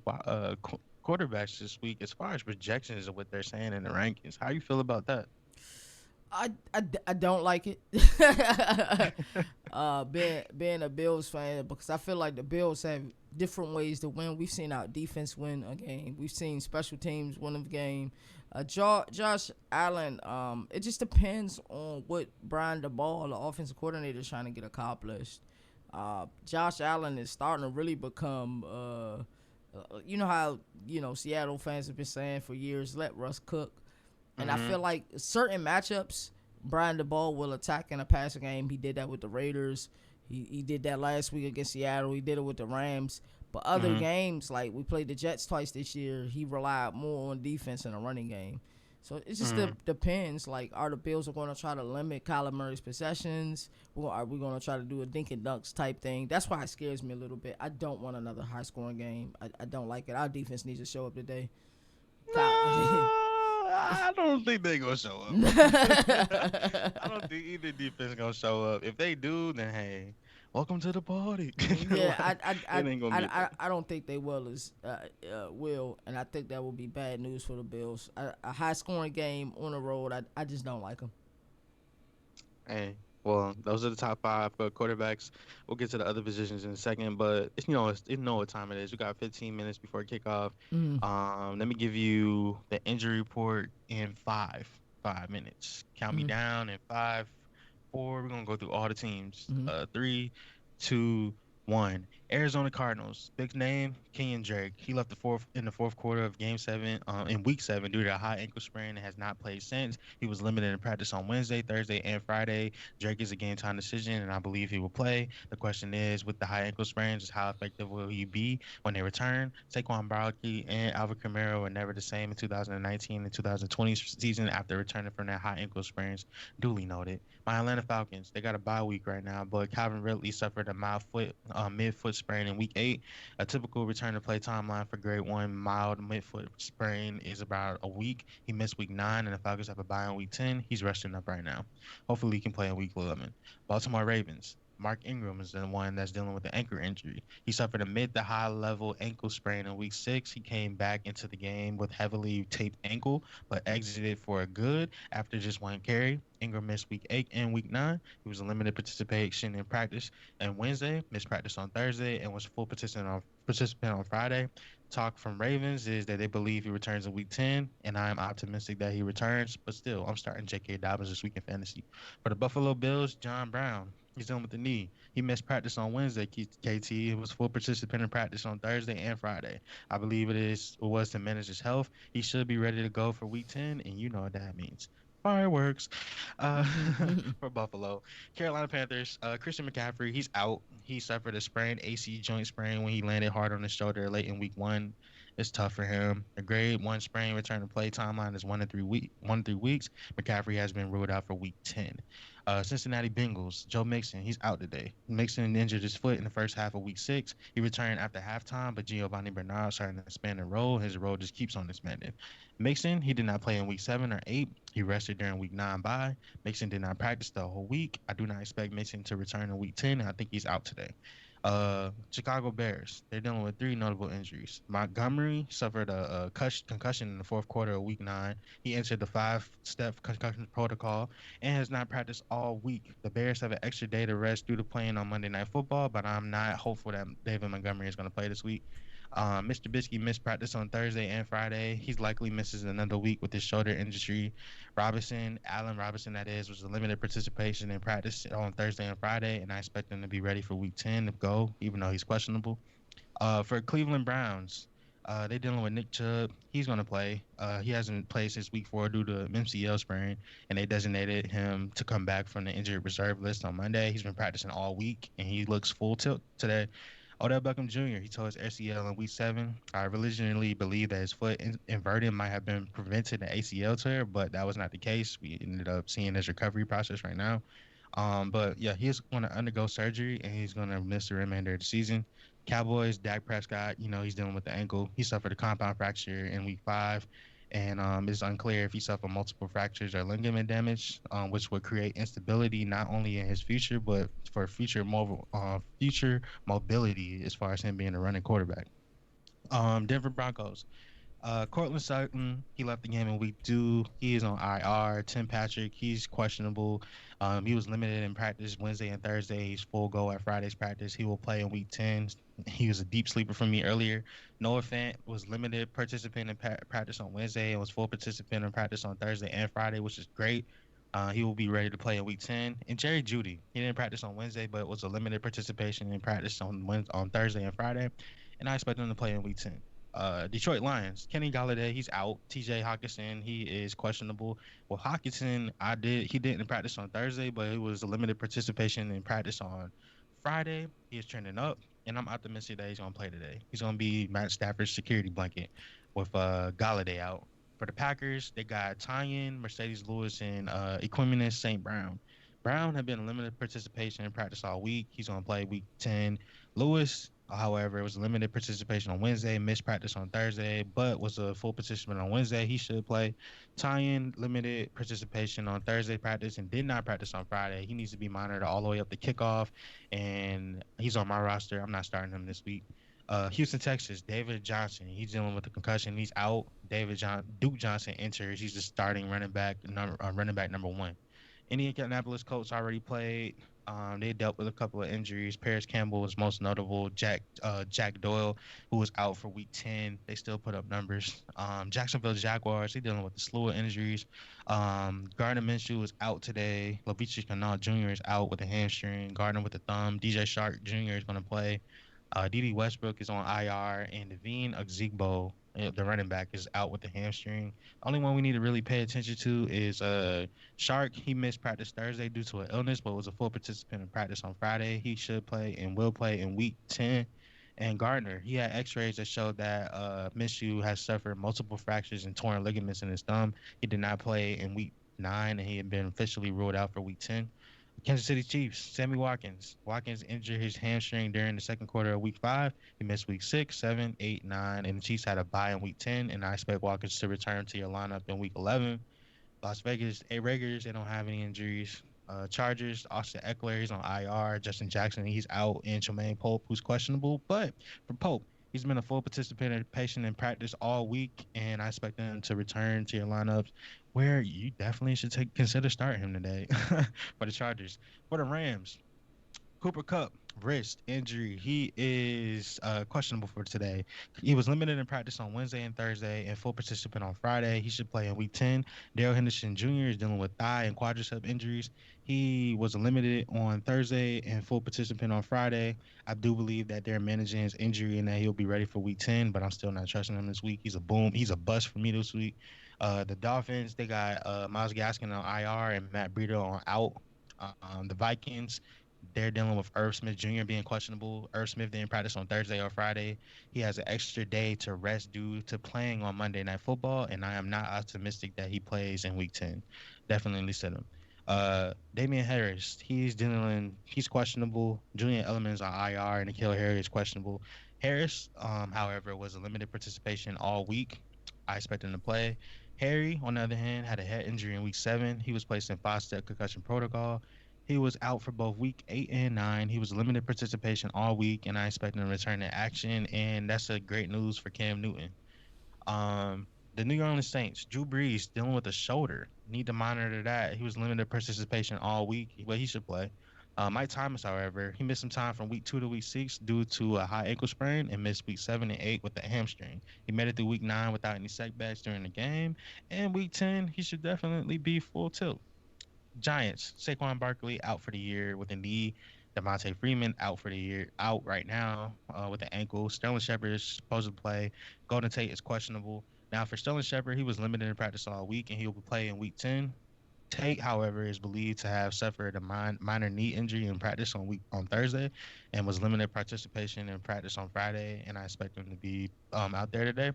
quarterbacks this week as far as projections of what they're saying in the rankings. How you feel about that? I don't like it. Being a Bills fan, because I feel like the Bills have different ways to win. We've seen our defense win a game. We've seen special teams win a game. Josh Allen, it just depends on what Brian DeBall, the offensive coordinator, is trying to get accomplished. Josh Allen is starting to really become, you know how Seattle fans have been saying for years, let Russ cook. And I feel like certain matchups, Brian DeBall will attack in a passing game. He did that with the Raiders. He did that last week against Seattle. He did it with the Rams. But other games, like we played the Jets twice this year, he relied more on defense in a running game. So it just depends. Like, are the Bills going to try to limit Kyler Murray's possessions? Are we going to try to do a dink and dunks type thing? That's why it scares me a little bit. I don't want another high-scoring game. I don't like it. Our defense needs to show up today. I don't think they're going to show up. I don't think either defense going to show up. If they do, then hey, Welcome to the party. Yeah, Like, it ain't gonna be that. I don't think they will, and I think that will be bad news for the Bills. A high scoring game on the road, I just don't like them. Hey, well, those are the top five for quarterbacks. We'll get to the other positions in a second, but it's you know what time it is. We got 15 minutes before kickoff. Mm, Let me give you the injury report in 5 minutes. Count me mm, down in five, four. We're gonna go through all the teams. mm. Three, two, one. Arizona Cardinals. Big name, Kenyon Drake. He left in the fourth quarter of Game 7, in Week 7, due to a high ankle sprain and has not played since. He was limited in practice on Wednesday, Thursday, and Friday. Drake is a game time decision, and I believe he will play. The question is, with the high ankle sprains, is how effective will he be when they return? Saquon Barkley and Alvin Kamara were never the same in 2019 and 2020 season after returning from their high ankle sprains. Duly noted. My Atlanta Falcons, they got a bye week right now, but Calvin Ridley suffered a mid foot sprain in Week 8. A typical return to play timeline for Grade 1 mild midfoot sprain is about a week. He missed Week 9, and the Falcons have a bye on Week 10. He's resting up right now. Hopefully, he can play in Week 11. Baltimore Ravens. Mark Ingram is the one that's dealing with the ankle injury. He suffered a mid to high level ankle sprain in Week 6. He came back into the game with heavily taped ankle, but exited for a good after just one carry. Ingram missed Week 8 and Week 9. He was a limited participation in practice and Wednesday, missed practice on Thursday, and was full participant on Friday. Talk from Ravens is that they believe he returns in Week 10, and I am optimistic that he returns. But still, I'm starting J.K. Dobbins this week in fantasy. For the Buffalo Bills, John Brown. He's dealing with the knee. He missed practice on Wednesday, KT. He was full participant in practice on Thursday and Friday. I believe it was to manage his health. He should be ready to go for Week 10, and you know what that means. Fireworks. Uh, for Buffalo. Carolina Panthers, Christian McCaffrey, he's out. He suffered a sprained AC joint sprain when he landed hard on his shoulder late in Week 1. It's tough for him. The grade 1 sprain return to play timeline is 1 to 3 weeks. McCaffrey has been ruled out for Week 10. Cincinnati Bengals, Joe Mixon, he's out today. Mixon injured his foot in the first half of Week 6. He returned after halftime, but Giovanni Bernard starting to expand the role. His role just keeps on expanding. Mixon, he did not play in Week 7 or 8. He rested during Week 9 bye. Mixon did not practice the whole week. I do not expect Mixon to return in Week 10, and I think he's out today. Chicago Bears, they're dealing with three notable injuries. Montgomery suffered a concussion in the fourth quarter of Week 9. He entered the five-step concussion protocol and has not practiced all week. The Bears have an extra day to rest due to playing on Monday Night Football, but I'm not hopeful that David Montgomery is going to play this week. Mr. Trubisky missed practice on Thursday and Friday. He's likely misses another week with his shoulder injury. Allen Robinson, that is, was a limited participation in practice on Thursday and Friday, and I expect him to be ready for Week 10 to go, even though he's questionable. For Cleveland Browns, they're dealing with Nick Chubb. He's going to play. He hasn't played since Week 4 due to MCL sprain, and they designated him to come back from the injured reserve list on Monday. He's been practicing all week, and he looks full tilt today. Odell Beckham Jr., he tore his ACL in Week 7. I religiously believe that his foot inverted might have been preventing the ACL tear, but that was not the case. We ended up seeing his recovery process right now. But yeah, he's going to undergo surgery and he's going to miss the remainder of the season. Cowboys, Dak Prescott, he's dealing with the ankle. He suffered a compound fracture in Week 5, and it's unclear if he suffered multiple fractures or ligament damage, which would create instability not only in his future but for future mobility as far as him being a running quarterback. Denver Broncos. Cortland Sutton, he left the game in Week 2. He is on IR. Tim Patrick, he's questionable. He was limited in practice Wednesday and Thursday. He's full go at Friday's practice. He will play in Week 10. He was a deep sleeper for me earlier. Noah Fant was limited participant in practice on Wednesday and was full participant in practice on Thursday and Friday, which is great. He will be ready to play in Week 10. And Jerry Judy, he didn't practice on Wednesday, but was a limited participation in practice on Thursday and Friday. And I expect him to play in Week 10. Detroit Lions, Kenny Galladay, he's out. TJ Hawkinson, he is questionable. Well, Hawkinson, he didn't practice on Thursday, but it was a limited participation in practice on Friday. He is trending up, and I'm optimistic that he's going to play today. He's going to be Matt Stafford's security blanket with Galladay out. For the Packers, they got Tyen, Mercedes Lewis, and Equanimeous St. Brown. Brown had been limited participation in practice all week. He's going to play Week 10. Lewis, However, it was limited participation on Wednesday, missed practice on Thursday, but was a full participant on Wednesday. He should play. Tyen limited participation on Thursday practice and did not practice on Friday. He needs to be monitored all the way up to kickoff, and he's on my roster. I'm not starting him this week. Houston, Texas, David Johnson. He's dealing with a concussion. He's out. Duke Johnson enters. He's the starting running back number one. Indianapolis Colts already played. They dealt with a couple of injuries. Paris Campbell was most notable. Jack Doyle, who was out for Week 10, they still put up numbers. Jacksonville Jaguars, they dealing with a slew of injuries. Gardner Minshew is out today. Lavicia Canal Jr. is out with a hamstring. Gardner with a thumb. DJ Shark Jr. is going to play. D.D. Westbrook is on IR, and Devine Ozigbo, the running back, is out with the hamstring. Only one we need to really pay attention to is Shark. He missed practice Thursday due to an illness, but was a full participant in practice on Friday. He should play and will play in Week 10. And Gardner, he had X-rays that showed that Minshew has suffered multiple fractures and torn ligaments in his thumb. He did not play in Week 9, and he had been officially ruled out for Week 10. Kansas City Chiefs, Sammy Watkins. Watkins injured his hamstring during the second quarter of Week 5. He missed Week 6, 7, 8, 9, and the Chiefs had a bye in Week 10. And I expect Watkins to return to your lineup in Week 11. Las Vegas, Raiders, they don't have any injuries. Chargers, Austin Eckler, he's on IR. Justin Jackson, he's out. And Tremaine Pope, who's questionable. But for Pope, he's been a full participant in practice all week, and I expect him to return to your lineups, where you definitely should consider starting him today for the Chargers. For the Rams, Cooper Cup, wrist injury. He is questionable for today. He was limited in practice on Wednesday and Thursday and full participant on Friday. He should play in Week 10. Daryl Henderson Jr. is dealing with thigh and quadricep injuries. He was limited on Thursday and full participant on Friday. I do believe that they're managing his injury and that he'll be ready for Week 10, but I'm still not trusting him this week. He's a boom. He's a bust for me this week. The Dolphins, they got Miles Gaskin on IR and Matt Breida on out. The Vikings, they're dealing with Irv Smith Jr. being questionable. Irv Smith didn't practice on Thursday or Friday. He has an extra day to rest due to playing on Monday Night Football, and I am not optimistic that he plays in Week 10. Definitely sit him. Damian Harris, he's questionable. Julian Edelman's on IR, and Nikhil Harry is questionable. Harris, however, was a limited participation all week. I expect him to play. Harry, on the other hand, had a head injury in Week 7. He was placed in five-step concussion protocol. He was out for both Week 8 and 9. He was limited participation all week, and I expect him to return to action. And that's a great news for Cam Newton. The New Orleans Saints, Drew Brees dealing with a shoulder. Need to monitor that. He was limited participation all week, but he should play. Mike Thomas, however, he missed some time from Week 2 to Week 6 due to a high ankle sprain and missed Week 7 and 8 with the hamstring. He made it through Week 9 without any setbacks during the game. And Week 10, he should definitely be full tilt. Giants, Saquon Barkley out for the year with a knee. Devontae Freeman out for the year, out right now with an ankle. Sterling Shepard is supposed to play. Golden Tate is questionable. Now, for Sterling Shepard, he was limited in practice all week, and he'll play in Week 10. Tate, however, is believed to have suffered a minor knee injury in practice on Thursday, and was limited participation in practice on Friday. And I expect him to be out there today.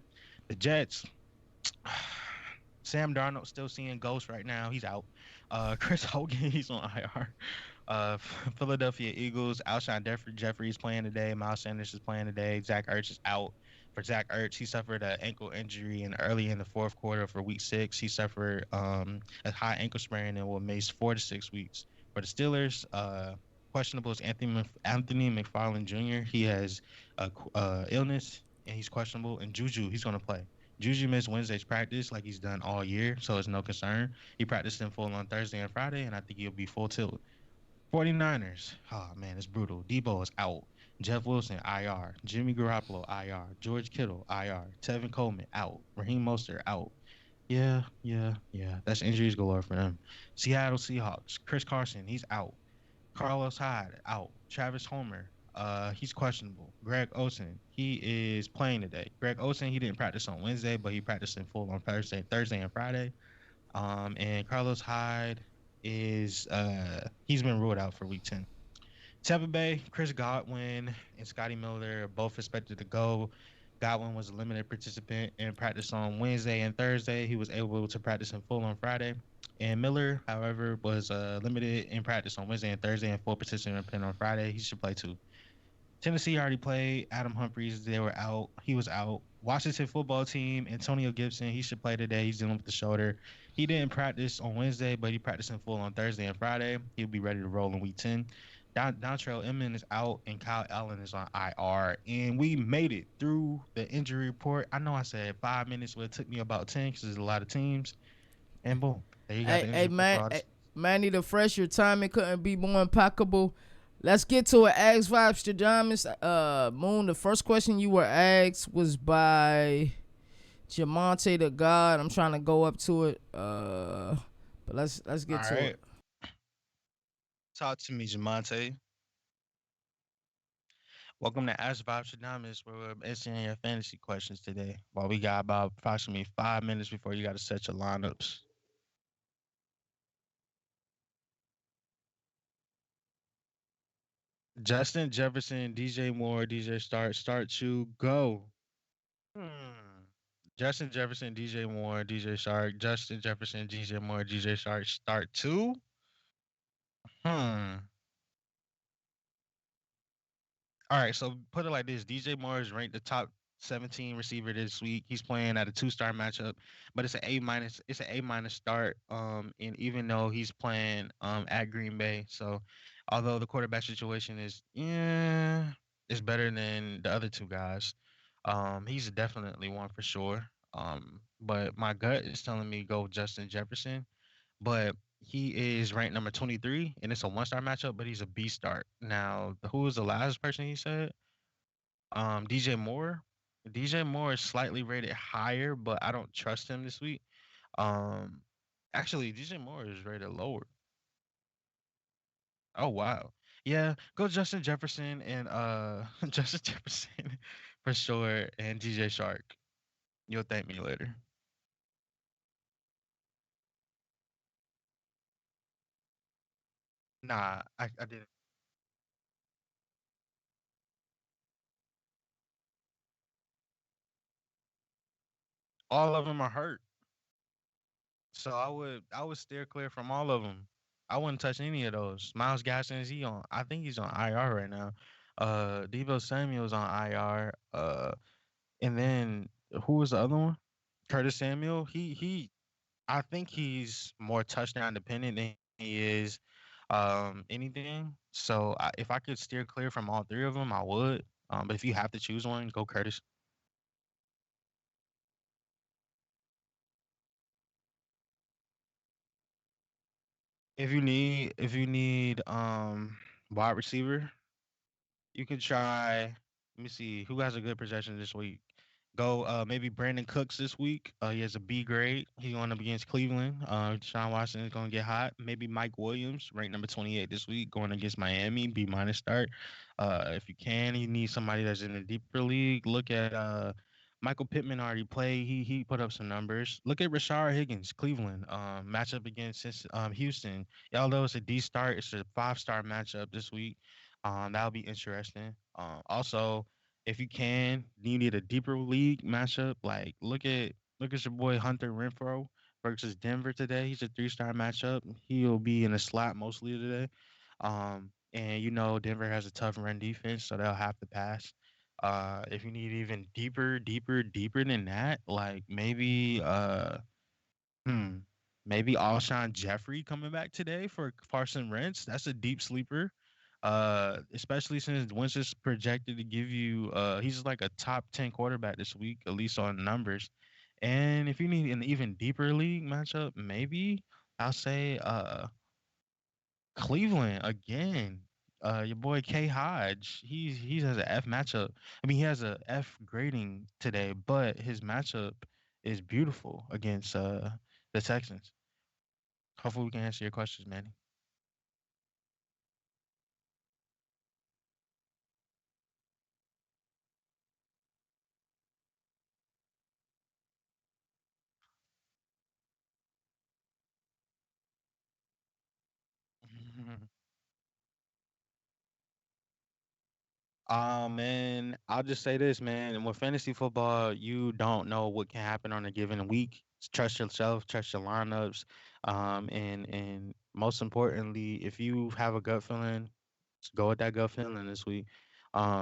The Jets, Sam Darnold still seeing ghosts right now. He's out. Chris Hogan, he's on IR. Philadelphia Eagles, Jeffrey is playing today. Miles Sanders is playing today. Zach Ertz is out. For Zach Ertz, he suffered an ankle injury early in the fourth quarter for Week 6. He suffered a high ankle sprain and will miss 4 to 6 weeks. For the Steelers, questionable is Anthony McFarland Jr. He has illness and he's questionable. And Juju, he's going to play. Juju missed Wednesday's practice like he's done all year, so it's no concern. He practiced in full on Thursday and Friday, and I think he'll be full tilt. 49ers, oh man, it's brutal. Debo is out. Jeff Wilson, IR. Jimmy Garoppolo, IR. George Kittle, IR. Tevin Coleman, out. Raheem Mostert, out. Yeah. That's injuries galore for them. Seattle Seahawks, Chris Carson, he's out. Carlos Hyde, out. Travis Homer, he's questionable. Greg Olsen, he is playing today. Greg Olsen, he didn't practice on Wednesday, but he practiced in full on Thursday and Friday. And Carlos Hyde is he's been ruled out for Week 10. Tampa Bay, Chris Godwin and Scotty Miller are both expected to go. Godwin was a limited participant in practice on Wednesday and Thursday. He was able to practice in full on Friday. And Miller, however, was limited in practice on Wednesday and Thursday and full participant on Friday. He should play too. Tennessee already played. Adam Humphries, they were out. He was out. Washington football team, Antonio Gibson, he should play today. He's dealing with the shoulder. He didn't practice on Wednesday, but he practiced in full on Thursday and Friday. He'll be ready to roll in week 10. Dontrell Inman is out, and Kyle Allen is on IR. And we made it through the injury report. I know I said 5 minutes, but it took me about 10 because there's a lot of teams. And boom, there you got Hey, the hey injury report for man, all hey, this. Manny the Fresh, your timing couldn't be more impeccable. Let's get to it. Ask Vibes to Diamonds. Moon, the first question you were asked was by Jamonte the God. I'm trying to go up to it. But let's All get to right. it. Talk to me, Jamonte. Welcome to Ask Vibes Anonymous, where we're answering your fantasy questions today. While we got about approximately 5 minutes before you got to set your lineups. Justin Jefferson, DJ Moore, DJ Start you, go. Hmm. Justin Jefferson, DJ Moore, DJ Shark, Justin Jefferson, DJ Moore, DJ Shark, start two. Hmm. All right, so put it like this: DJ Moore is ranked the top 17 receiver this week. He's playing at a two-star matchup, but it's an A minus. It's an A minus start. And even though he's playing at Green Bay, so although the quarterback situation is is better than the other two guys, he's definitely one for sure. But my gut is telling me go Justin Jefferson, but he is ranked number 23 and it's a one-star matchup, but he's a B start. Now, who was the last person he said? DJ Moore. DJ Moore is slightly rated higher, but I don't trust him this week. Um Actually, DJ Moore is rated lower. Oh wow. Yeah, go Justin Jefferson and Justin Jefferson for sure and DJ Shark. You'll thank me later. Nah, I didn't. All of them are hurt. So I would steer clear from all of them. I wouldn't touch any of those. Miles Gaskin, is he on? I think he's on IR right now. Debo Samuel's on IR. And then who was the other one? Curtis Samuel. He. I think he's more touchdown dependent than he is anything. So if I could steer clear from all three of them, I would. But if you have to choose one, go Curtis. If you need wide receiver, you can try. Let me see who has a good possession this week. Go maybe Brandon Cooks this week. He has a B grade. He's going up against Cleveland. Deshaun Watson is going to get hot. Maybe Mike Williams, ranked number 28 this week, going against Miami. B minus start. If you can, you need somebody that's in a deeper league. Look at Michael Pittman already played. He put up some numbers. Look at Rashard Higgins, Cleveland. Matchup against Houston. Although it's a D start, it's a 5-star matchup this week. That'll be interesting. Also, if you can, you need a deeper league matchup. Like look at your boy Hunter Renfro versus Denver today. He's a 3-star matchup. He'll be in a slot mostly today. And Denver has a tough run defense, so they'll have to pass. If you need even deeper than that, like hmm, maybe Alshon Jeffrey coming back today for Carson Wentz. That's a deep sleeper. Especially since Wentz is projected to give you he's like a top 10 quarterback this week, at least on numbers. And if you need an even deeper league matchup, maybe I'll say Cleveland again. Your boy K Hodge. He has an F matchup. I mean, he has a F grading today, but his matchup is beautiful against the Texans. Hopefully, we can answer your questions, Manny. Man, I'll just say this, man. And with fantasy football, you don't know what can happen on a given week. Trust yourself, trust your lineups, and most importantly, if you have a gut feeling, just go with that gut feeling this week.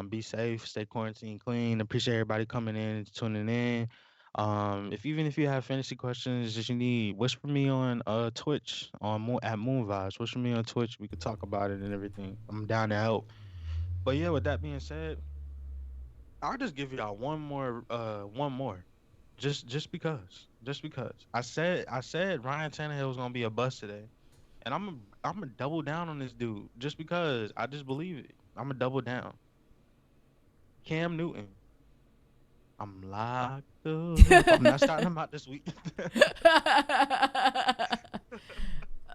Be safe, stay quarantined clean. Appreciate everybody coming in and tuning in. If even if you have fantasy questions that you need, whisper me on Twitch at Moonvibes. Whisper me on Twitch. We could talk about it and everything. I'm down to help. But yeah, with that being said, I'll just give y'all one more. Just because. I said Ryan Tannehill was gonna be a bust today. And I'm gonna double down on this dude just because I just believe it. I'm gonna double down. Cam Newton, I'm locked up. I'm not starting him out this week.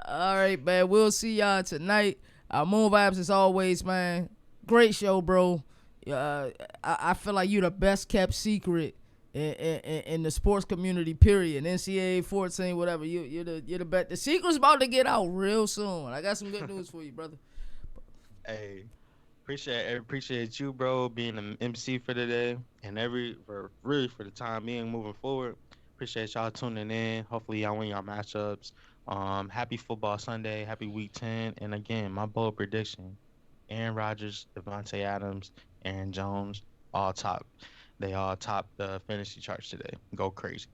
All right, man. We'll see y'all tonight. Moon Vibes as always, man. Great show, bro. I feel like you're the best kept secret in the sports community. Period. NCAA 14, whatever. You're the best. The secret's about to get out real soon. I got some good news for you, brother. Hey, appreciate you, bro, being an MC for today and for the time being moving forward. Appreciate y'all tuning in. Hopefully y'all win y'all matchups. Happy football Sunday, happy week 10. And again, my bold prediction: Aaron Rodgers, Devontae Adams, Aaron Jones, all top. They all top the fantasy charts today. Go crazy.